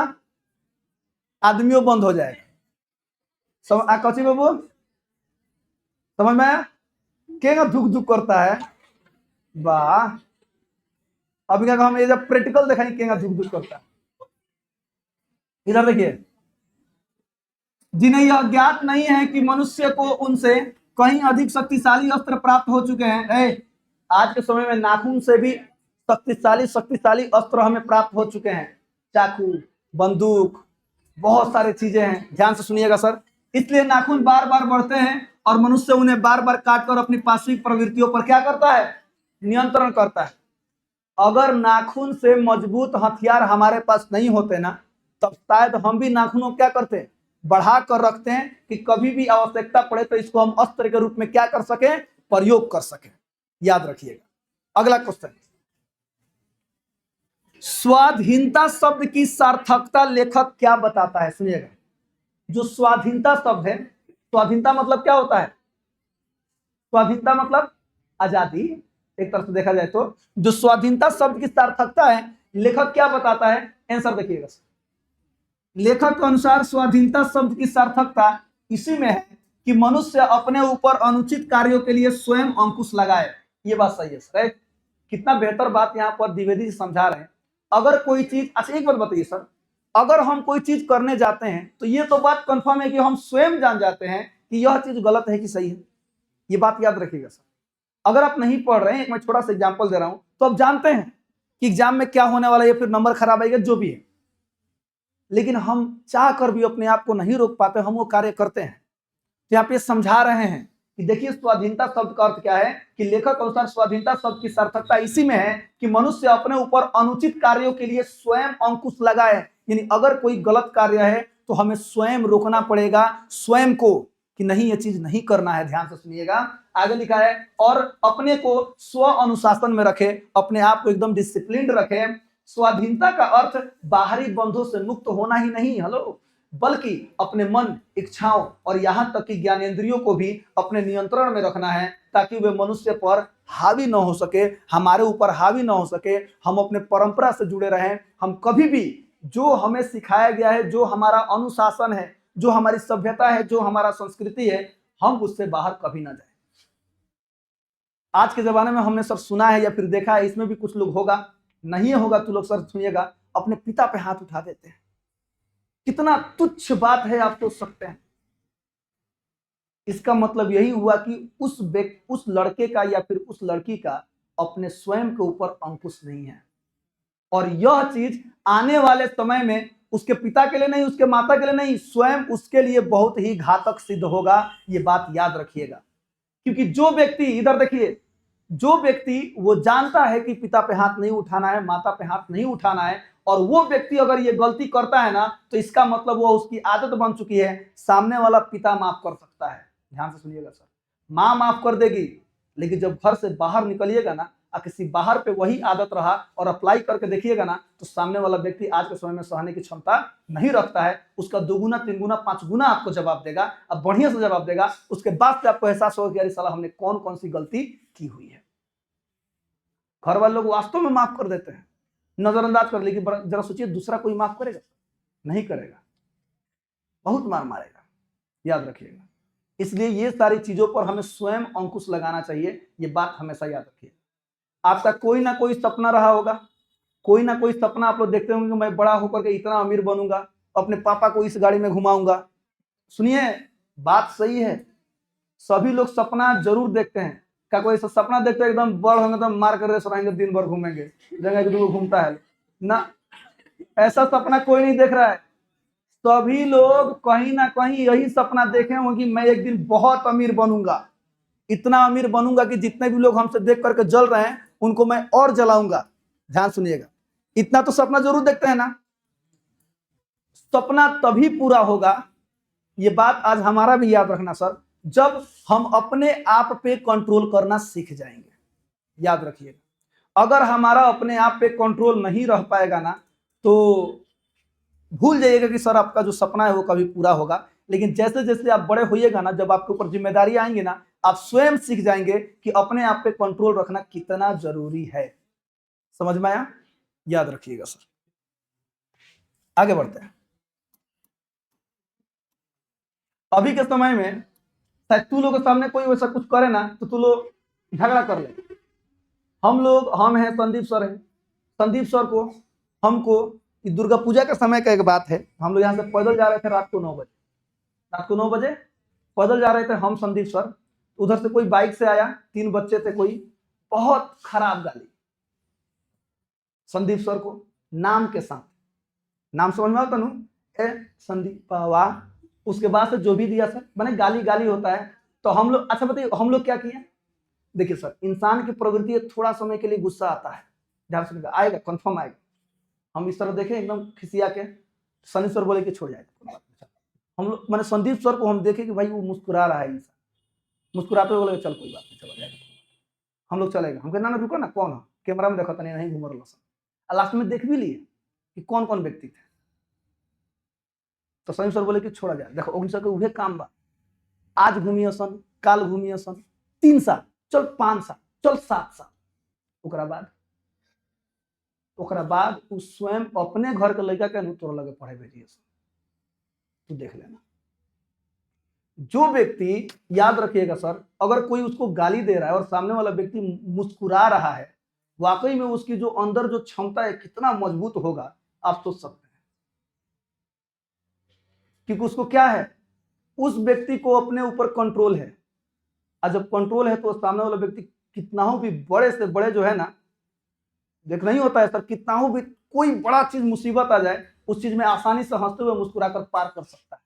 आदमियों बंद हो जाएगा। कची बाबू समझ में आया, क्या धुक धुक करता है। वाह, अब क्या हम ये जब प्रैक्टिकल देखेंगे क्या धुक धुक करता है। इधर देखिए, जिन्हें यह ज्ञात नहीं है कि मनुष्य को उनसे कहीं अधिक शक्तिशाली अस्त्र प्राप्त हो चुके हैं। आज के समय में नाखून से भी शक्तिशाली अस्त्र हमें प्राप्त हो चुके हैं। चाकू, बंदूक, बहुत सारी चीजें हैं। ध्यान से सुनिएगा सर। इसलिए नाखून बार बार बढ़ते हैं और मनुष्य उन्हें बार बार काटकर अपनी पाशविक प्रवृत्तियों पर क्या करता है? नियंत्रण करता है। अगर नाखून से मजबूत हथियार हमारे पास नहीं होते ना, तब शायद हम भी नाखूनों क्या करते हैं? बढ़ा कर रखते हैं कि कभी भी आवश्यकता पड़े तो इसको हम अस्त्र के रूप में क्या कर सके? प्रयोग कर सके। याद रखिएगा। अगला क्वेश्चन, स्वाधीनता शब्द की सार्थकता लेखक क्या बताता है? सुनिएगा। जो स्वाधीनता शब्द है, स्वाधीनता मतलब क्या होता है? स्वाधीनता मतलब आजादी, एक तरफ से देखा जाए तो। जो स्वाधीनता शब्द की सार्थकता है, लेखक क्या बताता है? आंसर देखिएगा। लेखक के अनुसार स्वाधीनता शब्द की सार्थकता इसी में है कि मनुष्य अपने ऊपर अनुचित कार्यों के लिए स्वयं अंकुश लगाए। ये बात सही है सर। कितना बेहतर बात यहाँ पर द्विवेदी जी समझा रहे हैं। अगर कोई चीज, अच्छा एक बात बताइए सर, अगर हम कोई चीज करने जाते हैं तो ये तो बात कंफर्म है कि हम स्वयं जान जाते हैं कि यह चीज गलत है कि सही है। ये बात याद रखिएगा सर। अगर आप नहीं पढ़ रहे हैं, एक मैं छोटा सा एग्जांपल दे रहा हूं, तो आप जानते हैं कि एग्जाम में क्या होने वाला है, फिर नंबर खराब आएगा, जो भी है, लेकिन हम चाह कर भी अपने आप को नहीं रोक पाते, हम वो कार्य करते हैं। तो यहाँ पे समझा रहे हैं कि देखिए स्वाधीनता शब्द का अर्थ क्या है, कि लेखक अनुसार स्वाधीनता शब्द की सार्थकता इसी में है कि मनुष्य अपने ऊपर अनुचित कार्यों के लिए स्वयं अंकुश लगाए। यानी अगर कोई गलत कार्य है तो हमें स्वयं रोकना पड़ेगा, स्वयं को, कि नहीं ये चीज नहीं करना है। ध्यान से सुनिएगा, आगे लिखा है, और अपने को स्व अनुशासन में रखे, अपने आप को एकदम डिसिप्लिन रखे। स्वाधीनता का अर्थ बाहरी बंधों से मुक्त होना ही नहीं, हेलो, बल्कि अपने मन, इच्छाओं और यहां तक कि ज्ञानेंद्रियों को भी अपने नियंत्रण में रखना है, ताकि वे मनुष्य पर हावी न हो सके, हमारे ऊपर हावी न हो सके। हम अपने परंपरा से जुड़े रहें। हम कभी भी जो हमें सिखाया गया है, जो हमारा अनुशासन है, जो हमारी सभ्यता है, जो हमारा संस्कृति है, हम उससे बाहर कभी ना जाए। आज के जमाने में हमने सब सुना है या फिर देखा है, इसमें भी कुछ लोग होगा, नहीं होगा तो लोग सर सुनिएगा, अपने पिता पे हाथ उठा देते हैं। कितना तुच्छ बात है, आप सोच सकते हैं। इसका मतलब यही हुआ कि उस लड़के का या फिर उस लड़की का अपने स्वयं के ऊपर अंकुश नहीं है, और यह चीज आने वाले समय में उसके पिता के लिए नहीं, उसके माता के लिए नहीं, स्वयं उसके लिए बहुत ही घातक सिद्ध होगा। ये बात याद रखिएगा। क्योंकि जो व्यक्ति, इधर देखिए, जो व्यक्ति वो जानता है कि पिता पे हाथ नहीं उठाना है, माता पे हाथ नहीं उठाना है, और वो व्यक्ति अगर ये गलती करता है ना, तो इसका मतलब वो उसकी आदत बन चुकी है। सामने वाला पिता माफ कर सकता है। ध्यान से सुनिएगा सर, माँ माफ कर देगी, लेकिन जब घर से बाहर निकलिएगा ना, और किसी बाहर पे वही आदत रहा और अप्लाई करके देखिएगा ना, तो सामने वाला व्यक्ति आज के समय में सहने की क्षमता नहीं रखता है। उसका 2 गुना 3 गुना 5 गुना आपको जवाब देगा, अब बढ़िया से जवाब देगा। उसके बाद से आपको एहसास होगा कि अरे साला हमने कौन कौन सी गलती की हुई है। घर वाले लोग वास्तव में माफ कर देते हैं, नजरअंदाज कर, लेकिन जरा सोचिए दूसरा कोई माफ करेगा? नहीं करेगा, बहुत मार मारेगा। याद रखिएगा। इसलिए ये सारी चीजों पर हमें स्वयं अंकुश लगाना चाहिए। ये बात हमेशा याद रखिए। आपका कोई ना कोई सपना रहा होगा, कोई ना कोई सपना आप लोग देखते होंगे कि मैं बड़ा होकर के इतना अमीर बनूंगा, अपने पापा को इस गाड़ी में घुमाऊंगा। सुनिए, बात सही है, सभी लोग सपना जरूर देखते हैं। क्या कोई सपना देखते हैं एकदम बड़ होंगे तो मार कर रेस रहेंगे, दिन भर घूमेंगे, जगह एक दूर घूमता है ना? ऐसा सपना कोई नहीं देख रहा है। सभी लोग कहीं ना कहीं यही सपना देखे होंगे कि मैं एक दिन बहुत अमीर बनूंगा, इतना अमीर बनूंगा कि जितने भी लोग हमसे देख करके जल रहे हैं उनको मैं और जलाऊंगा। ध्यान सुनिएगा, इतना तो सपना जरूर देखते हैं ना। सपना तभी पूरा होगा, ये बात आज हमारा भी याद रखना सर, जब हम अपने आप पे कंट्रोल करना सीख जाएंगे। याद रखिएगा, अगर हमारा अपने आप पे कंट्रोल नहीं रह पाएगा ना, तो भूल जाइएगा कि सर आपका जो सपना है वो कभी पूरा होगा। लेकिन जैसे जैसे आप बड़े होइएगा ना, जब आपके ऊपर जिम्मेदारी आएंगी ना, आप स्वयं सीख जाएंगे कि अपने आप पे कंट्रोल रखना कितना जरूरी है। समझ में आया? याद रखिएगा सर। आगे बढ़ते हैं। अभी के समय में शायद तू लोग के सामने कोई वैसा कुछ करे ना, तो तू लोग झगड़ा कर ले। हम हैं, संदीप सर हैं, संदीप सर को, हमको, दुर्गा पूजा के समय का एक बात है, हम लोग यहाँ से पैदल जा रहे थे रात को 9 बजे, रात को 9 बजे पैदल जा रहे थे हम, संदीप सर। उधर से कोई बाइक से आया, 3 बच्चे थे, कोई बहुत खराब गाली संदीप सर को नाम के साथ, नाम समझ में आता नु, ए संदीपवा, उसके बाद से जो भी दिया सर मैंने गाली गाली होता है। तो हम लोग, अच्छा बताइए हम लोग क्या किए? देखिए सर, इंसान की प्रवृत्ति है थोड़ा समय के लिए गुस्सा आता है, ध्यान सुनिएगा, आएगा कंफर्म आएगा। हम इस तरह देखें एकदम खिसिया के, सनी सर बोले कि छोड़ जाएगा, हम लोग मैंने संदीप सर को हम देखे कि भाई वो मुस्कुरा रहा है, इंसान मुस्कुराते हुए बोले चल कोई बात नहीं चला जाएगा, हम लोग चलेगा। हम कहना ना रुको ना, कौन है कैमरा में देखो तो नहीं घूम रहा। लास्ट में देख भी लिए कि कौन कौन व्यक्ति थे। तो संदीप सर बोले कि छोड़ा जाए। देखो उनसे के उहे काम बा, आज घूमिए सन, काल घूमिए सन, 3 साल, चल 5 साल, चल 7 साल, ओकरा बाद उ स्वयं अपने घर के लड़का के तोर लगे पढ़े भेजिए। तू देख लेना, जो व्यक्ति, याद रखिएगा सर, अगर कोई उसको गाली दे रहा है और सामने वाला व्यक्ति मुस्कुरा रहा है, वाकई में उसकी जो अंदर जो क्षमता है कितना मजबूत होगा आप सोच सकते हैं। क्योंकि उसको क्या है, उस व्यक्ति को अपने ऊपर कंट्रोल है, और जब कंट्रोल है तो सामने वाला व्यक्ति कितना हो भी बड़े से बड़े जो है ना, देख नहीं होता है सर, कितना हो भी कोई बड़ा चीज मुसीबत आ जाए, उस चीज में आसानी से हंसते हुए मुस्कुराकर पार कर सकता है।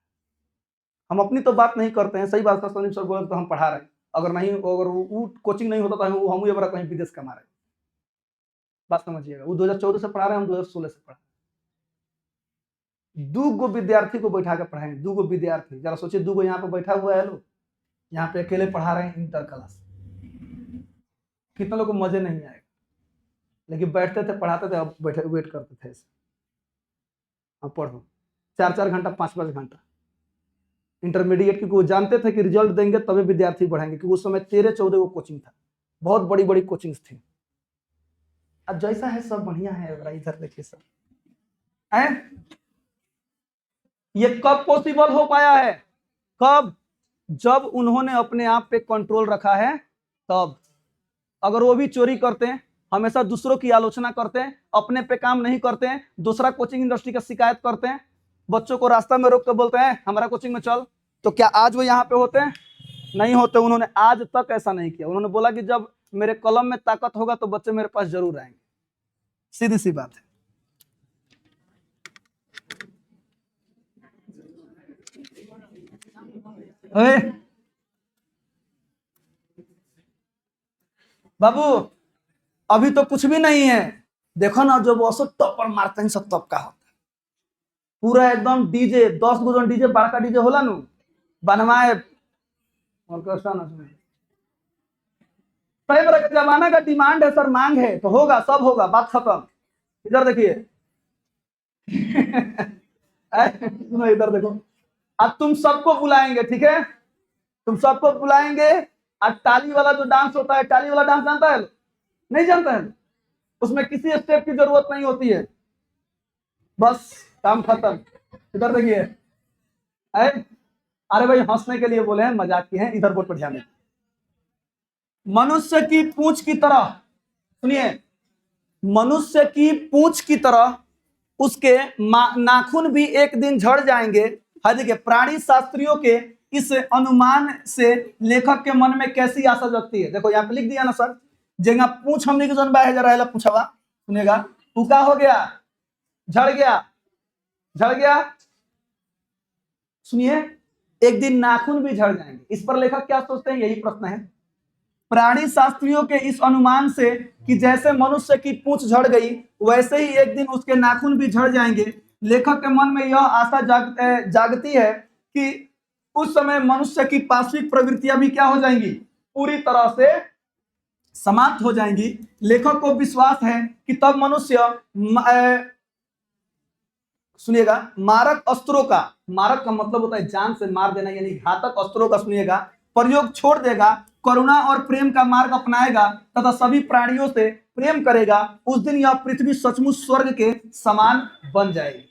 हम अपनी तो बात नहीं करते हैं, सही बात है, संदीप सर बोले तो हम पढ़ा रहे हैं, अगर नहीं, अगर वो कोचिंग नहीं होता तो हम ये बड़ा कहीं विदेश कमा रहे हैं। बात समझिएगा, वो 2014 से पढ़ा रहे हैं, हम 2016 से पढ़ा। 2 विद्यार्थी को बैठा के पढ़ाएंगे, 2 विद्यार्थी, जरा सोचिए, 2 यहाँ पे बैठा हुआ है लोग, यहाँ पे अकेले पढ़ा रहे हैं इंटर क्लास, कितना लोग को मजे नहीं आएगा। लेकिन बैठते थे, पढ़ाते थे, अब बैठे वेट करते थे ऐसे, अब पढ़ो 4-4 घंटा 5-5 घंटा इंटरमीडिएट, क्योंकि वो जानते थे कि रिजल्ट देंगे तभी विद्यार्थी बढ़ेंगे, क्योंकि उस समय 13-14 को कोचिंग था, बहुत बड़ी बड़ी कोचिंग्स थी। अब जैसा है सब बढ़िया है, इधर देखिए सर, ये कब पॉसिबल हो पाया है? कब? जब उन्होंने अपने आप पे कंट्रोल रखा है तब। अगर वो भी चोरी करते हैं, हमेशा दूसरों की आलोचना करते हैं, अपने पे काम नहीं करते हैं, दूसरा कोचिंग इंडस्ट्री का शिकायत करते हैं, बच्चों को रास्ता में रोक कर बोलते हैं हमारा कोचिंग में चल, तो क्या आज वो यहाँ पे होते हैं? नहीं होते। उन्होंने आज तक ऐसा नहीं किया। उन्होंने बोला कि जब मेरे कलम में ताकत होगा तो बच्चे मेरे पास जरूर आएंगे, सीधी सी बात है। बाबू अभी तो कुछ भी नहीं है, देखो ना, जब वो सब टॉपर मारते हैं सब तब का होता है, पूरा एकदम डीजे, 10 गो डीजे, बड़का डीजे होला नु बनवाए, जमाना का डिमांड है सर, मांग है तो होगा, सब होगा, बात खत्म। इधर देखिए सुनो इधर देखो, अब तुम सबको बुलाएंगे, ठीक है, तुम सबको बुलाएंगे, और टाली वाला जो डांस होता है, टाली वाला डांस जानता है? नहीं जानता है? उसमें किसी स्टेप की जरूरत नहीं होती है, बस काम खत्म। इधर देखिए, अरे भाई हंसने के लिए बोले हैं, मजाक की है, इधर बोर्ड पर ध्यान दें। मनुष्य की पूंछ की तरह, सुनिए, मनुष्य की पूंछ की तरह उसके नाखून भी एक दिन झड़ जाएंगे। हाँ देखिए, प्राणी शास्त्रियों के इस अनुमान से लेखक के मन में कैसी आशा जगती है। देखो यहाँ पे लिख दिया ना सर, जेंगा पूछ हमने की जनबा है जरा पूछावा, सुनेगा तू का हो गया, झड़ गया, झड़ गया। सुनिए, एक दिन नाखून भी झड़ जाएंगे, इस पर लेखक क्या सोचते हैं, यही प्रश्न है। प्राणी शास्त्रियों के इस अनुमान से कि जैसे मनुष्य की पूंछ झड़ गई वैसे ही एक दिन उसके नाखून भी झड़ जाएंगे, लेखक के मन में यह आशा जागती है कि उस समय मनुष्य की पार्श्विक प्रवृत्तियां भी क्या हो जाएंगी, पूरी तरह से समाप्त हो जाएंगी। लेखक को विश्वास है कि तब मनुष्य सुनिएगा, मारक अस्त्रों का, मारक का मतलब होता है जान से मार देना, यानी घातक अस्त्रों का सुनिएगा प्रयोग छोड़ देगा, करुणा और प्रेम का मार्ग अपनाएगा तथा सभी प्राणियों से प्रेम करेगा। उस दिन यह पृथ्वी सचमुच स्वर्ग के समान बन जाएगी।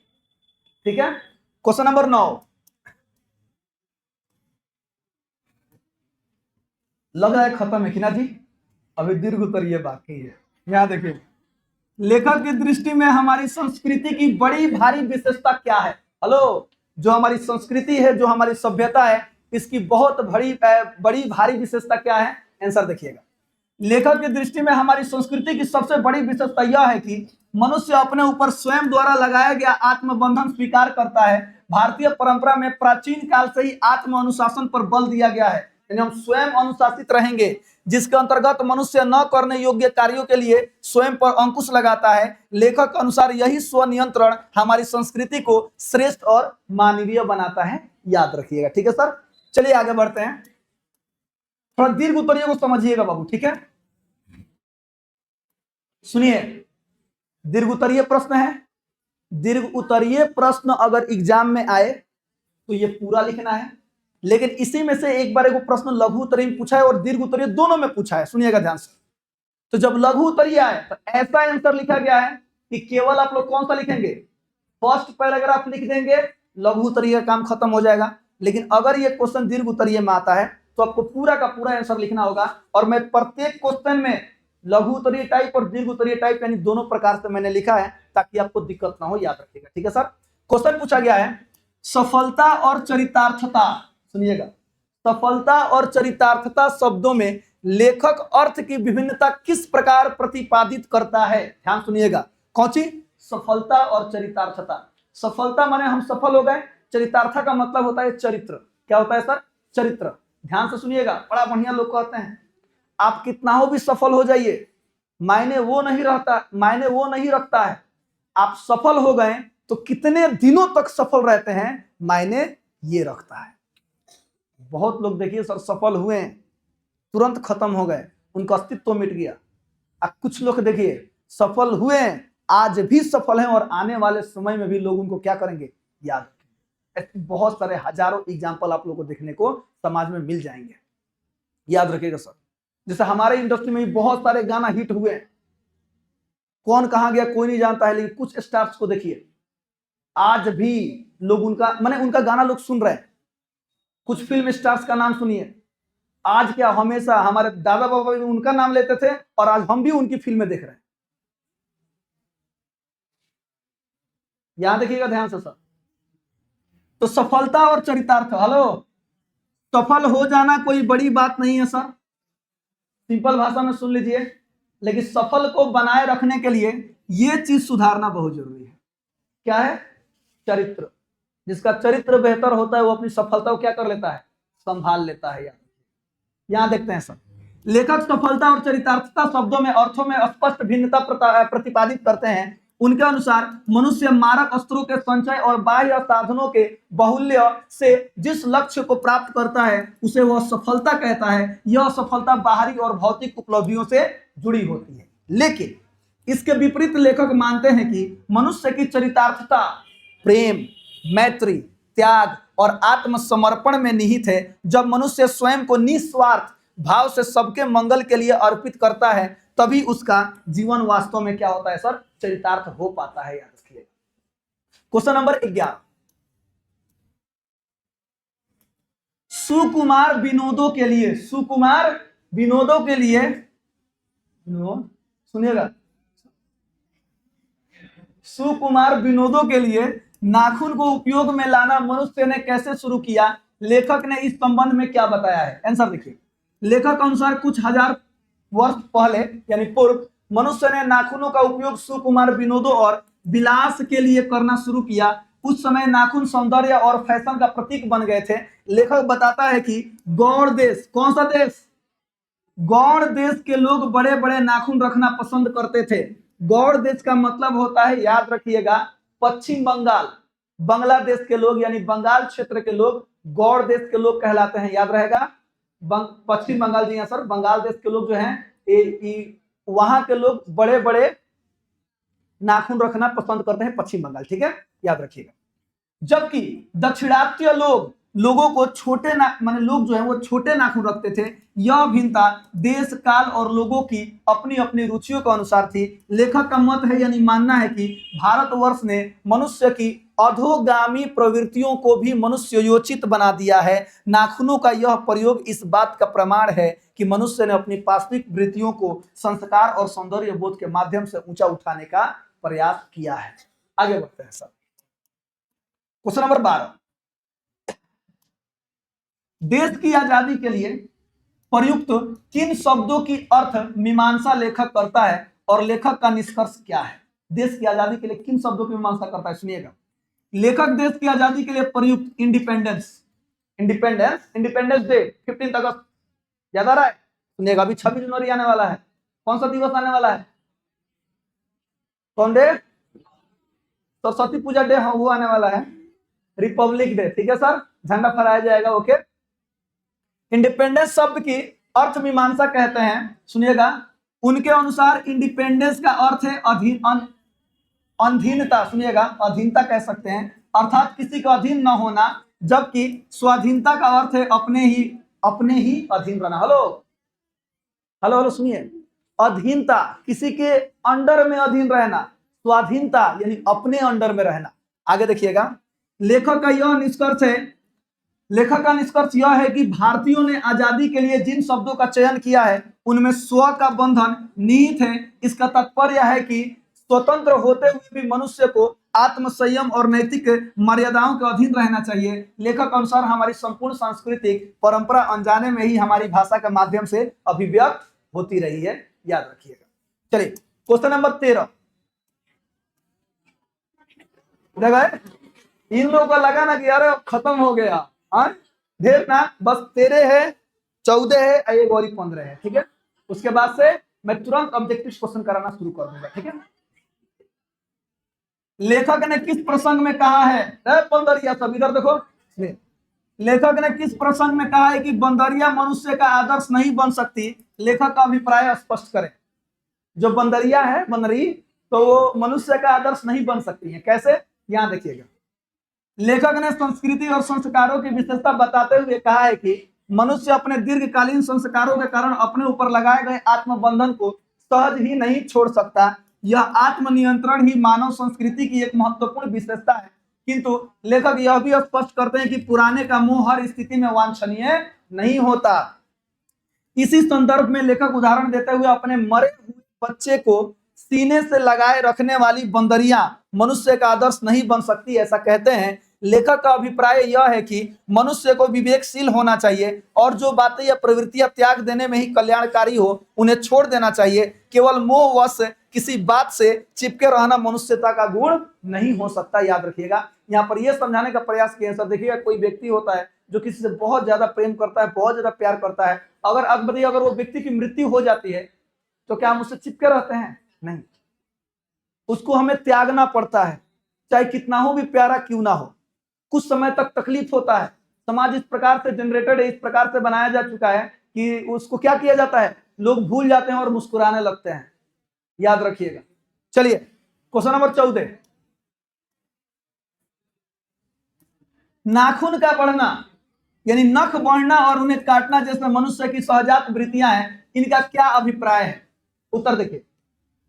ठीक है, क्वेश्चन नंबर 9, लग रहा है खत्म है कि ना जी, अभी दीर्घ उत्तर ये बाकी है। यहां देखिए, लेखक की दृष्टि में हमारी संस्कृति की बड़ी भारी विशेषता क्या है? हेलो, जो हमारी संस्कृति है, जो हमारी सभ्यता है, इसकी बहुत बड़ी भारी विशेषता क्या है? आंसर देखिएगा, लेखक की दृष्टि में हमारी संस्कृति की सबसे बड़ी विशेषता यह है कि मनुष्य अपने ऊपर स्वयं द्वारा लगाया गया आत्मबंधन स्वीकार करता है। भारतीय परंपरा में प्राचीन काल से ही आत्म अनुशासन पर बल दिया गया है, यानी हम स्वयं अनुशासित रहेंगे, जिसके अंतर्गत मनुष्य न करने योग्य कार्यों के लिए स्वयं पर अंकुश लगाता है। लेखक के अनुसार यही स्वनियंत्रण हमारी संस्कृति को श्रेष्ठ और मानवीय बनाता है, याद रखिएगा। ठीक है सर, चलिए आगे बढ़ते हैं। थोड़ा दीर्घ उत्तरीय को समझिएगा बाबू, ठीक है। सुनिए, दीर्घ उत्तरीय प्रश्न है। दीर्घ उत्तरीय प्रश्न अगर एग्जाम में आए तो ये पूरा लिखना है, लेकिन इसी में से एक बार एक प्रश्न लघु उत्तरीय में पूछा है और दीर्घ उत्तरीय दोनों में पूछा है, सुनिएगा ध्यान से। तो जब लघु उत्तरीय आए तो ऐसा आंसर लिखा गया है कि केवल आप लोग कौन सा लिखेंगे, फर्स्ट पैराग्राफ लिख देंगे, लघु उत्तरीय का काम खत्म हो जाएगा। लेकिन अगर ये क्वेश्चन दीर्घ उत्तरीय में आता है तो आपको पूरा का पूरा आंसर लिखना होगा, और मैं प्रत्येक क्वेश्चन में लघु उत्तरीय टाइप और दीर्घ उत्तरीय टाइप यानी दोनों प्रकार से मैंने लिखा है ताकि आपको दिक्कत ना हो, याद रखिएगा। ठीक है सर, क्वेश्चन पूछा गया है सफलता और चरितार्थता। सुनिएगा, सफलता और चरितार्थता शब्दों में लेखक अर्थ की विभिन्नता किस प्रकार प्रतिपादित करता है। ध्यान सुनिएगा, कौन सी, सफलता और चरितार्थता। सफलता माने हम सफल हो गए, चरितार्थ का मतलब होता है चरित्र। क्या होता है सर, चरित्र। ध्यान से सुनिएगा, बड़ा बढ़िया लोग कहते हैं आप कितना हो भी सफल हो जाइए, मायने वो नहीं रखता है आप सफल हो गए तो कितने दिनों तक सफल रहते हैं, मायने ये रखता है। बहुत लोग देखिए सर सफल हुए तुरंत खत्म हो गए, उनका अस्तित्व मिट गया। अब कुछ लोग देखिए सफल हुए आज भी सफल हैं और आने वाले समय में भी लोग उनको क्या करेंगे, याद रखेंगे। बहुत सारे हजारों एग्जाम्पल आप लोगों को देखने को समाज में मिल जाएंगे, याद रखिएगा सर। जैसे हमारे इंडस्ट्री में भी बहुत सारे गाना हिट हुए, कौन कहां गया कोई नहीं जानता है, लेकिन कुछ स्टार्स को देखिए आज भी लोग उनका गाना लोग सुन रहे हैं। कुछ फिल्म स्टार्स का नाम सुनिए, आज क्या हमेशा हमारे दादा बाबा भी उनका नाम लेते थे और आज हम भी उनकी फिल्में देख रहे हैं। यहां देखिएगा ध्यान से सर। तो सफलता और चरितार्थ, हेलो, सफल हो जाना कोई बड़ी बात नहीं है सर, सिंपल भाषा में सुन लीजिए। लेकिन सफल को बनाए रखने के लिए यह चीज सुधारना बहुत जरूरी है। क्या है, चरित्र। जिसका चरित्र बेहतर होता है वो अपनी सफलता को क्या कर लेता है, संभाल लेता है। यहां देखते हैं सर, लेखक सफलता और चरितार्थता शब्दों में अर्थों में स्पष्ट भिन्नता प्रतिपादित करते हैं। उनके अनुसार मनुष्य मारक अस्त्रों के संचय और बाह्य साधनों के बाहुल्य से जिस लक्ष्य को प्राप्त करता है उसे वह सफलता कहता है। यह सफलता बाहरी और भौतिक उपलब्धियों से जुड़ी होती है। लेकिन इसके विपरीत लेखक मानते हैं कि मनुष्य की चरितार्थता प्रेम, मैत्री, त्याग और आत्मसमर्पण में निहित है। जब मनुष्य स्वयं को निस्वार्थ भाव से सबके मंगल के लिए अर्पित करता है तभी उसका जीवन वास्तव में क्या होता है सर, चरितार्थ हो पाता है। याद रखिए। क्वेश्चन नंबर 11, सुकुमार विनोदों के लिए, सुकुमार विनोदों के लिए, सुनिएगा, सुकुमार विनोदों के लिए नाखून को उपयोग में लाना मनुष्य ने कैसे शुरू किया, लेखक ने इस संबंध में क्या बताया है। आंसर देखिए, लेखक अनुसार कुछ हजार वर्ष पहले यानी पूर्व मनुष्य ने नाखूनों का उपयोग सुकुमार विनोदों और विलास के लिए करना शुरू किया। उस समय नाखून सौंदर्य और फैशन का प्रतीक बन गए थे। लेखक बताता है कि गौड़ देश, कौन सा देश, गौड़ देश के लोग बड़े बड़े नाखून रखना पसंद करते थे। गौड़ देश का मतलब होता है, याद रखिएगा, पश्चिम बंगाल, बांग्लादेश के लोग यानी बंगाल क्षेत्र के लोग गौड़ देश के लोग कहलाते हैं। याद रहेगा, पश्चिम बंगाल जी, सर बंगाल देश के लोग जो हैं वहां के लोग बड़े बड़े नाखून रखना पसंद करते हैं, पश्चिम बंगाल। ठीक है, याद रखिएगा। जबकि दक्षिणात्य लोगों को छोटे माने लोग जो है वो छोटे नाखून रखते थे। यह भिन्नता देश काल और लोगों की अपनी अपनी रुचियों के अनुसार थी। लेखक का मत है यानी मानना है कि भारतवर्ष ने मनुष्य की अधोगामी प्रवृत्तियों को भी मनुष्योचित बना दिया है। नाखूनों का यह प्रयोग इस बात का प्रमाण है कि मनुष्य ने अपनी पाश्विक वृत्तियों को संस्कार और सौंदर्य बोध के माध्यम से ऊंचा उठाने का प्रयास किया है। आगे बढ़ते हैं सर, क्वेश्चन नंबर 12, देश की आजादी के लिए प्रयुक्त किन शब्दों की अर्थ मीमांसा लेखक करता है और लेखक का निष्कर्ष क्या है? देश की आजादी के लिए किन शब्दों की मीमांसा करता है? सुनिएगा। लेखक देश की आजादी के लिए प्रयुक्त इंडिपेंडेंस, इंडिपेंडेंस डे 15 अगस्त याद आ रहा है? सुनिएगा। अभी 26 जनवरी आने वाला है, कौन सा दिवस आने वाला है? कौन डे? सरस्वती पूजा डे, हाँ वो आने वाला है। रिपब्लिक डे, ठीक है सर, झंडा फहराया जाएगा। ओके। इंडिपेंडेंस शब्द की अर्थ मीमांसा कहते हैं। सुनिएगा, उनके अनुसार इंडिपेंडेंस का अर्थ है अधीनता। सुनिएगा, अधीनता कह सकते हैं, अर्थात किसी का अधीन न होना, जबकि स्वाधीनता का अर्थ है अपने ही अधीन रहना। हेलो हेलो हेलो, सुनिए, अधीनता किसी के अंडर में अधीन रहना, स्वाधीनता यानी अपने अंडर में रहना। आगे देखिएगा, लेखक का निष्कर्ष यह है कि भारतीयों ने आजादी के लिए जिन शब्दों का चयन किया है उनमें स्व का बंधन निहित है। इसका तात्पर्य है कि स्वतंत्र होते हुए भी मनुष्य को आत्म संयम और नैतिक मर्यादाओं के अधीन रहना चाहिए। लेखक के अनुसार हमारी संपूर्ण सांस्कृतिक परंपरा अनजाने में ही हमारी भाषा के माध्यम से अभिव्यक्त होती रही है, याद रखिएगा। चलिए क्वेश्चन नंबर 13। देखो इन लोगों को लगा ना कि यार खत्म हो गया, ढेर ना, बस 13 है, 14 है, एक और 15 है, ठीक है। उसके बाद से मैं तुरंत ऑब्जेक्टिव क्वेश्चन कराना शुरू कर दूंगा, ठीक है। लेखक ने किस प्रसंग में कहा है, बंदरिया, सब इधर देखो, लेखक ने किस प्रसंग में कहा है कि बंदरिया मनुष्य का आदर्श नहीं बन सकती? लेखक का अभिप्राय स्पष्ट करें। जो बंदरिया है, बनरी, तो वो मनुष्य का आदर्श नहीं बन सकती है। कैसे? यहां देखिएगा, लेखक ने संस्कृति और संस्कारों की विशेषता बताते हुए कहा है कि मनुष्य अपने दीर्घकालीन संस्कारों के कारण अपने ऊपर लगाए गए आत्मबंधन को सहज ही नहीं छोड़ सकता। यह आत्मनियंत्रण ही मानव संस्कृति की एक महत्वपूर्ण विशेषता है। किंतु लेखक यह भी स्पष्ट करते हैं कि पुराने का मोह हर स्थिति में वांछनीय नहीं होता। इसी संदर्भ में लेखक उदाहरण देते हुए अपने मरे हुए बच्चे को सीने से लगाए रखने वाली बंदरिया मनुष्य का आदर्श नहीं बन सकती, ऐसा कहते हैं। लेखक का अभिप्राय यह है कि मनुष्य को विवेकशील होना चाहिए और जो बातें या प्रवृत्तियां त्याग देने में ही कल्याणकारी हो उन्हें छोड़ देना चाहिए। केवल मोहवश किसी बात से चिपके रहना मनुष्यता का गुण नहीं हो सकता, याद रखिएगा। यहाँ पर यह समझाने का प्रयास किया सर। देखिएगा, कोई व्यक्ति होता है जो किसी से बहुत ज्यादा प्रेम करता है, बहुत ज्यादा प्यार करता है, अगर वो व्यक्ति की मृत्यु हो जाती है तो क्या हम उससे चिपके रहते हैं? नहीं, उसको हमें त्यागना पड़ता है, चाहे कितना हो भी प्यारा क्यों ना हो। कुछ समय तक तकलीफ होता है। समाज इस प्रकार से जनरेटेड है, इस प्रकार से बनाया जा चुका है कि उसको क्या किया जाता है, लोग भूल जाते हैं और मुस्कुराने लगते हैं, याद रखिएगा। चलिए क्वेश्चन नंबर 14। नाखून का बढ़ना यानी नख बढ़ना और उन्हें काटना जैसे मनुष्य की सहजात वृत्तियां हैं, इनका क्या अभिप्राय है? उत्तर देखिए,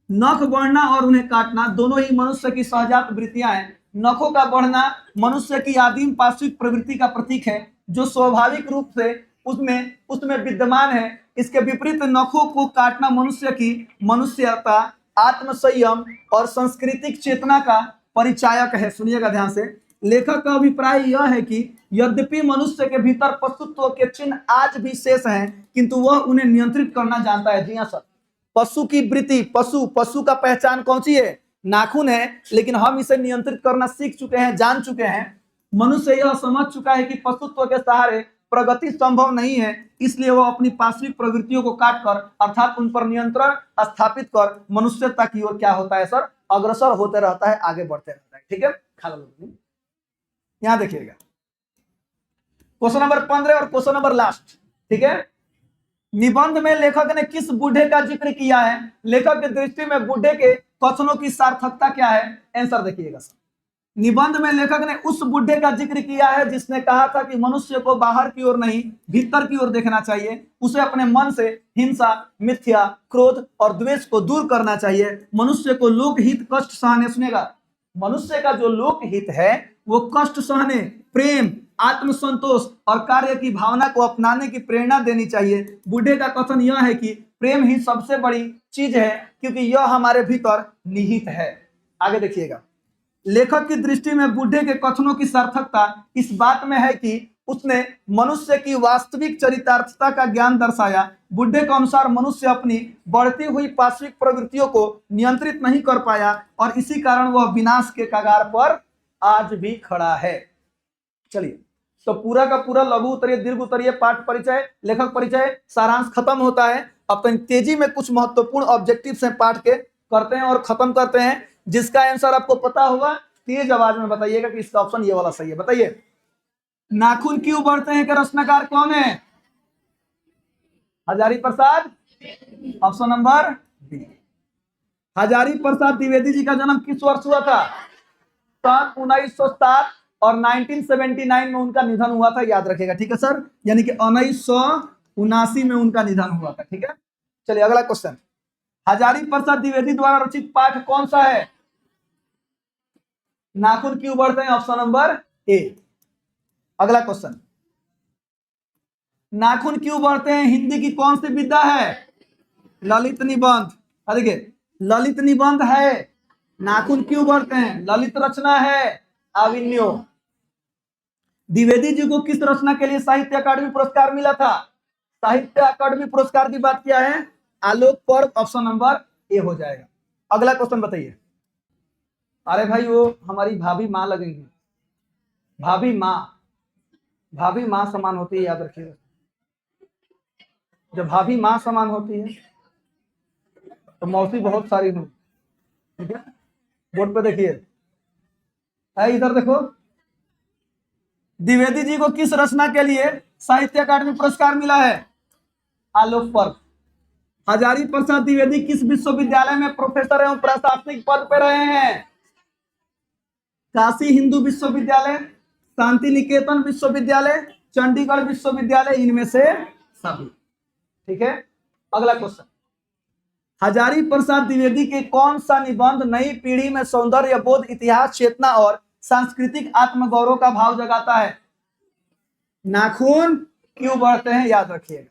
नख बढ़ना और उन्हें काटना दोनों ही मनुष्य की सहजात वृत्तियां हैं। नखों का बढ़ना मनुष्य की आदिम पार्श्विक प्रवृत्ति का प्रतीक है जो स्वाभाविक रूप से उसमें विद्यमान है। इसके विपरीत नखों को काटना मनुष्य की मनुष्यता, आत्मसंयम और सांस्कृतिक चेतना का परिचायक है। सुनिएगा ध्यान से, लेखक का अभिप्राय यह है कि यद्यपि मनुष्य के भीतर पशुत्व के चिन्ह आज भी शेष हैं, किंतु वह उन्हें नियंत्रित करना जानता है। जी हाँ सर, पशु की वृत्ति, पशु का पहचान कौन सी है? नाखून है, लेकिन हम इसे नियंत्रित करना सीख चुके हैं, जान चुके हैं। मनुष्य यह समझ चुका है कि पशुत्व के सहारे प्रगति संभव नहीं है, इसलिए वह अपनी पार्श्विक प्रवृत्तियों को काटकर अर्थात उन पर नियंत्रण स्थापित कर मनुष्यता की ओर क्या होता है सर, अग्रसर होते रहता है, आगे बढ़ते रहता है। ठीक है, खाला लो, यहां देखिएगा क्वेश्चन नंबर 15 और क्वेश्चन नंबर लास्ट। ठीक है, निबंध में लेखक ने किस बूढ़े का जिक्र किया है? लेखक की दृष्टि में बूढ़े के कथनों की सार्थकता क्या है? आंसर देखिएगा सर। निबंध में लेखक ने उस बूढ़े का जिक्र किया है जिसने कहा था कि मनुष्य को बाहर की ओर नहीं भीतर की ओर देखना चाहिए। उसे अपने मन से हिंसा, मिथ्या, क्रोध और द्वेष को दूर करना चाहिए। मनुष्य को लोकहित, कष्ट सहने, सुनेगा, मनुष्य का जो लोकहित है वो कष्ट सहने, प्रेम, आत्मसंतोष और कार्य की भावना को अपनाने की प्रेरणा देनी चाहिए। बूढ़े का कथन यह है कि प्रेम ही सबसे बड़ी चीज है क्योंकि यह हमारे भीतर निहित है। आगे देखिएगा, लेखक की दृष्टि में बूढ़े के कथनों की सार्थकता इस बात में है कि उसने मनुष्य की वास्तविक चरितार्थता का ज्ञान दर्शाया। बुड्ढे के अनुसार मनुष्य अपनी बढ़ती हुई पाश्विक प्रवृत्तियों को नियंत्रित नहीं कर पाया और इसी कारण वह विनाश के कगार पर आज भी खड़ा है। चलिए, तो पूरा का पूरा लघु उत्तरीय, दीर्घ उत्तरीय, पाठ परिचय, लेखक परिचय, सारांश खत्म होता है। अब तो तेजी में कुछ महत्वपूर्ण ऑब्जेक्टिव्स हैं पाठ के, करते हैं और खत्म करते हैं। जिसका आंसर आपको पता होगा तेज आवाज में बताइएगा कि इसका ऑप्शन ये वाला सही है। बताइए, नाखून क्यों बढ़ते हैं का रचनाकार कौन है? Hazari Prasad, option number B. Hazari Prasad Dwivedi ji का जन्म किस वर्ष हुआ था? सन 1907 और 1979 में उनका निधन हुआ था, याद रखिएगा। ठीक है सर, यानी कि 1979 में उनका निधन हुआ था। ठीक है, चलिए अगला क्वेश्चन। हजारी प्रसाद द्विवेदी द्वारा रचित पाठ कौन सा है? नाखून क्यों बढ़ते हैं, ऑप्शन नंबर ए। अगला क्वेश्चन, नाखून क्यों बढ़ते हैं हिंदी की कौन सी विधा है? ललित निबंध। देखिए, ललित निबंध है। नाखून क्यों बढ़ते हैं, ललित रचना है, आविन्यो। द्विवेदी जी को किस रचना के लिए साहित्य अकादमी पुरस्कार मिला था? साहित्य अकादमी पुरस्कार की बात किया है, आलोक पर्व, ऑप्शन नंबर ए हो जाएगा। अगला क्वेश्चन बताइए। अरे भाई, वो हमारी भाभी माँ लगेंगी। भाभी माँ समान होती है, याद रखिएगा। जब भाभी माँ समान होती है तो मौसी बहुत सारी होंगी। ठीक है, बोर्ड पे देखिए, है इधर देखो। द्विवेदी जी को किस रचना के लिए साहित्य अकादमी पुरस्कार मिला है? आलोक पर्व। हजारी प्रसाद द्विवेदी किस विश्वविद्यालय में प्रोफेसर एवं प्रशासनिक पद पर रहे हैं? काशी हिंदू विश्वविद्यालय, शांति निकेतन विश्वविद्यालय, चंडीगढ़ विश्वविद्यालय, इनमें से सभी। ठीक है, अगला क्वेश्चन। हजारी प्रसाद द्विवेदी के कौन सा निबंध नई पीढ़ी में सौंदर्य बोध, इतिहास चेतना और सांस्कृतिक आत्मगौरव का भाव जगाता है? नाखून क्यों बढ़ते हैं, याद रखिएगा।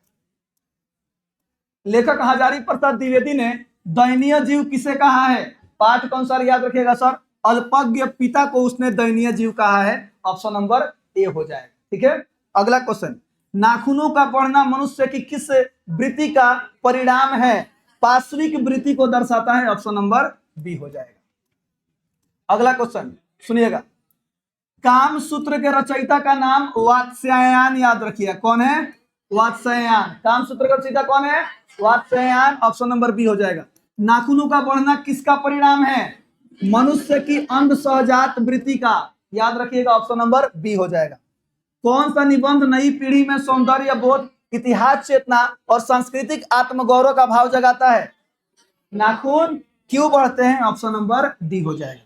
लेखक हजारी प्रसाद द्विवेदी ने दयनीय जीव किसे कहा है? पाठ के अनुसार याद रखिएगा सर, अल्पज्ञ पिता को उसने दयनीय जीव कहा है, ऑप्शन नंबर ए हो जाएगा। ठीक है, अगला क्वेश्चन। नाखूनों का बढ़ना मनुष्य की किस वृत्ति का परिणाम है? पाश्विक वृत्ति को दर्शाता है, ऑप्शन नंबर बी हो जाएगा। अगला क्वेश्चन सुनिएगा। काम सूत्र के रचयिता का नाम वात्स्यायन, याद रखिए। कौन है? वात्स्यायन। काम सूत्र का रचयिता कौन है? वात्स्यायन, ऑप्शन नंबर बी हो जाएगा। नाखूनों का बढ़ना किसका परिणाम है? मनुष्य की अंध सहजात वृत्ति का, याद रखिएगा, ऑप्शन नंबर बी हो जाएगा। कौन सा निबंध नई पीढ़ी में सौंदर्य बोध, इतिहास चेतना और सांस्कृतिक आत्मगौरव का भाव जगाता है? नाखून क्यों बढ़ते हैं, ऑप्शन नंबर डी हो जाएगा।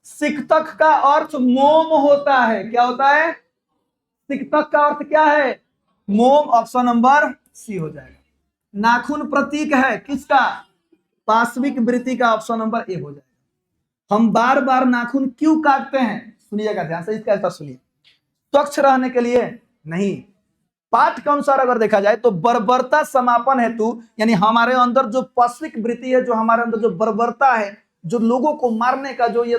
सिकतक का अर्थ मोम होता है, क्या होता है? सिकतक का अर्थ क्या है? मोम, ऑप्शन नंबर सी हो जाएगा। नाखून प्रतीक है किसका? पाश्विक वृत्ति का, ऑप्शन नंबर ए हो जाएगा। हम बार बार नाखून क्यों काटते हैं? सुनिएगा ध्यान से, इसका आंसर सुनिए। स्वच्छ रहने के लिए नहीं, पाठ के अनुसार अगर देखा जाए तो बर्बरता समापन हेतु, यानी हमारे अंदर जो पाश्विक वृत्ति है, जो हमारे अंदर जो बर्बरता है, जो लोगों को मारने का जो ये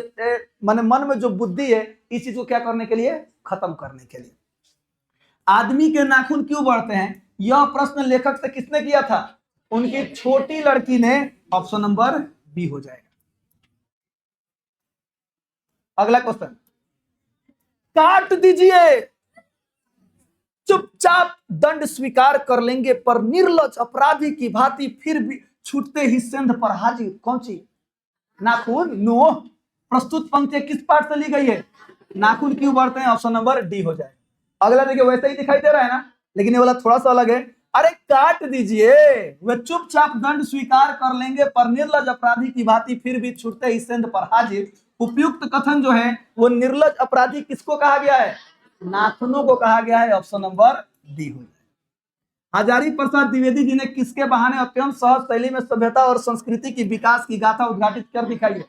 मन में जो बुद्धि है, इस चीज को क्या करने के लिए? खत्म करने के लिए। आदमी के नाखून क्यों बढ़ते हैं, यह प्रश्न लेखक से किसने किया था? उनकी छोटी लड़की ने, ऑप्शन नंबर बी हो जाएगा। अगला क्वेश्चन। काट दीजिए, चुपचाप दंड स्वीकार कर लेंगे, पर निर्लज अपराधी की भांति फिर भी छूटते ही सेंध पर हाजिर। कौन सी? नाखून। नो। प्रस्तुत पंक्ति किस पाठ से ली गई है? नाखून क्यों बढ़ते हैं, ऑप्शन नंबर डी हो जाए। अगला देखिए, वैसे ही दिखाई दे रहा है ना, लेकिन ये वाला थोड़ा सा अलग है। अरे काट दीजिए, वे चुपचाप दंड स्वीकार कर लेंगे, पर निर्लज अपराधी की भांति फिर भी छूटते ही सेंध पर हाजिर। उपयुक्त कथन जो है वो निर्लज अपराधी किसको कहा गया है? नाखूनों को कहा गया है, ऑप्शन नंबर डी हो जाए। हजारी प्रसाद द्विवेदी जी ने किसके बहाने अत्यंत सहज शैली में सभ्यता और संस्कृति की विकास की गाथा उद्घाटित कर दिखाई है?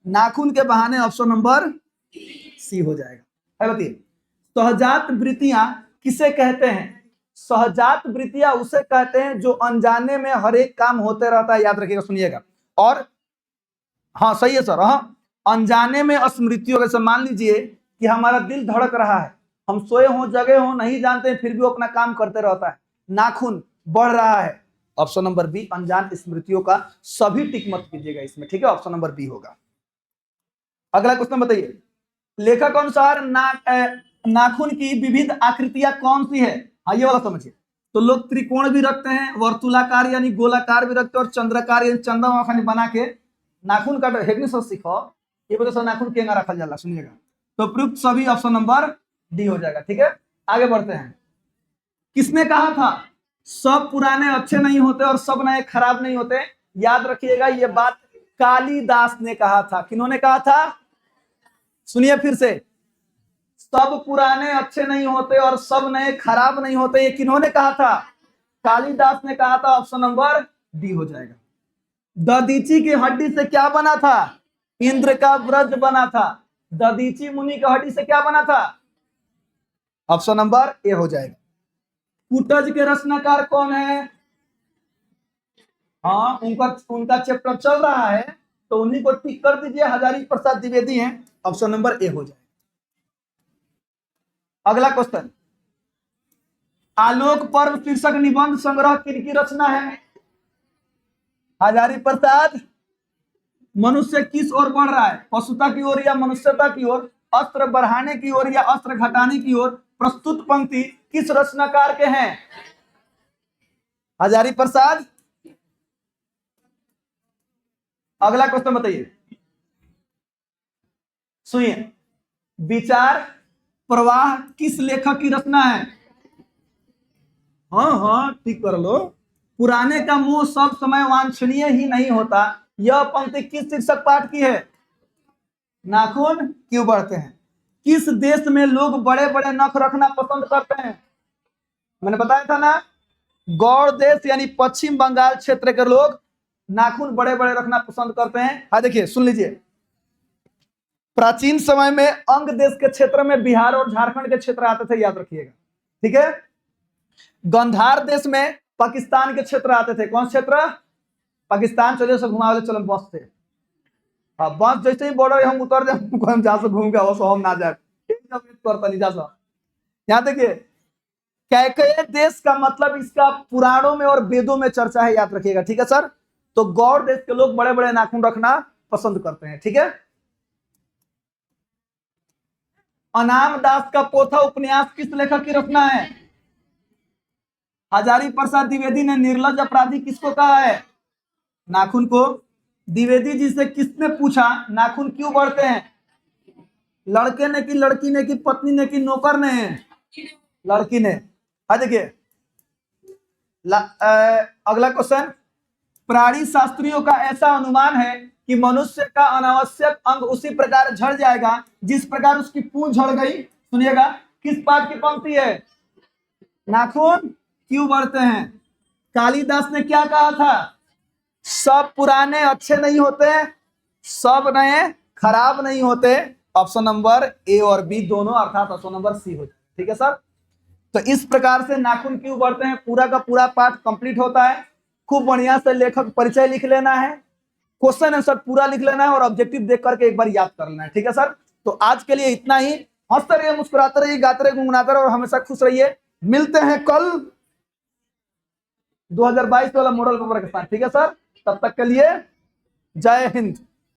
नाखून के बहाने, ऑप्शन नंबर सी हो जाएगा। है बताइए, सहजात वृत्तियां किसे कहते हैं? सहजात वृत्तियां उसे कहते हैं जो अनजाने में हर एक काम होते रहता है, याद रखिएगा, सुनिएगा। और हाँ सही है सर, हाँ, अनजाने में स्मृतियों, जैसे मान लीजिए कि हमारा दिल धड़क रहा है, हम सोए हों जगे हों नहीं जानते फिर भी वो अपना काम करते रहता है, नाखून बढ़ रहा है। ऑप्शन नंबर बी, अनजान स्मृतियों का। सभी टिक मत कीजिएगा इसमें, ठीक है, ऑप्शन नंबर बी होगा। अगला क्वेश्चन बताइए, लेखक अनुसार नाखून की विविध आकृतियां कौन सी है? हाँ ये वाला समझिए। तो लोग त्रिकोण भी रखते हैं, वर्तुलाकार यानी गोलाकार भी रखते हैं, और चंद्रकार यानी चंद्रमा खानी बना के नाखून का हेगनी सब सीखो, ये बोले सब नाखून केंगा रखा जाला, सुनिएगा। तो प्रयुक्त सभी ऑप्शन नंबर डी हो जाएगा, ठीक है। आगे बढ़ते हैं। किसने कहा था सब पुराने अच्छे नहीं होते और सब नए खराब नहीं होते? याद रखिएगा ये बात कालिदास ने कहा था। किन्होंने कहा था? सुनिए फिर से, सब पुराने अच्छे नहीं होते और सब नए खराब नहीं होते, ये किन्होंने कहा था? कालिदास ने कहा था। ऑप्शन नंबर डी हो जाएगा। दधीची की हड्डी से क्या बना था? इंद्र का व्रज बना था। दधीची मुनि की हड्डी से क्या बना था? ऑप्शन नंबर ए हो जाएगा। कुटज के रचनाकार कौन है? हाँ उनका चैप्टर चल रहा है तो उन्हीं को टिक कर दीजिए, हजारी प्रसाद द्विवेदी हैं। ऑप्शन नंबर ए हो जाएगा। अगला क्वेश्चन, आलोक पर्व शीर्षक निबंध संग्रह किनकी रचना है? हजारी प्रसाद। मनुष्य किस ओर बढ़ रहा है, पशुता की ओर या मनुष्यता की ओर, अस्त्र बढ़ाने की ओर या अस्त्र घटाने की ओर? प्रस्तुत पंक्ति किस रचनाकार के हैं? हजारी प्रसाद। अगला क्वेश्चन बताइए, सुनिए, विचार प्रवाह किस लेखक की रचना है? हाँ हाँ ठीक कर लो। पुराने का मोह सब समय वांछनीय ही नहीं होता, यह पंक्ति किस शीर्षक पाठ की है? नाखून क्यों बढ़ते हैं? किस देश में लोग बड़े बड़े नख रखना पसंद करते हैं? मैंने बताया था ना, गौड़ देश यानी पश्चिम बंगाल क्षेत्र के लोग नाखून बड़े बड़े रखना पसंद करते हैं। हाँ देखिए सुन लीजिए, प्राचीन समय में अंग देश के क्षेत्र में बिहार और झारखंड के क्षेत्र आते थे, याद रखिएगा, ठीक है। गंधार देश में पाकिस्तान के क्षेत्र आते थे। कौन क्षेत्र? पाकिस्तान। चलिए सब घुमा ले, चलो बस से। हाँ बस जैसे ही बॉर्डर हम उतर जाए हम जा घूम के हम ना जाए करता नहीं जा। यहाँ देखिए, कैकेय देश का मतलब इसका पुराणों में और वेदों में चर्चा है, याद रखिएगा, ठीक है सर। तो गौड़ देश के लोग बड़े बड़े नाखून रखना पसंद करते हैं, ठीक है। अनाम दास का पोथा उपन्यास किस लेखक की रचना है? हजारी प्रसाद द्विवेदी ने। निर्लज अपराधी किसको कहा है? नाखून को। द्विवेदी जी से किसने पूछा नाखून क्यों बढ़ते हैं? लड़के ने कि लड़की ने कि पत्नी ने कि नौकर ने? लड़की ने। देखिए अगला क्वेश्चन, प्राणी शास्त्रियों का ऐसा अनुमान है कि मनुष्य का अनावश्यक अंग उसी प्रकार झड़ जाएगा जिस प्रकार उसकी पूंछ झड़ गई। सुनिएगा, किस पाठ की पंक्ति है? नाखून क्यों बढ़ते हैं? कालिदास ने क्या कहा था? सब पुराने अच्छे नहीं होते, सब नए खराब नहीं होते। ऑप्शन नंबर ए और बी दोनों, अर्थात ऑप्शन नंबर सी हो जाए, ठीक है सर। तो इस प्रकार से नाखून क्यों बढ़ते हैं पूरा का पूरा पाठ कंप्लीट होता है। खूब बढ़िया से लेखक परिचय लिख लेना है, क्वेश्चन आंसर पूरा लिख लेना है और ऑब्जेक्टिव देख करके एक बार याद कर लेना है, ठीक है सर। तो आज के लिए इतना ही। हंसते रहिए, मुस्कुराते रहिए, गाते रहिए, गुनगुनाते रहिए और हमेशा खुश रहिए। मिलते हैं कल 2022 वाला मॉडल पेपर के साथ, ठीक है सर। तब तक के लिए जय हिंद।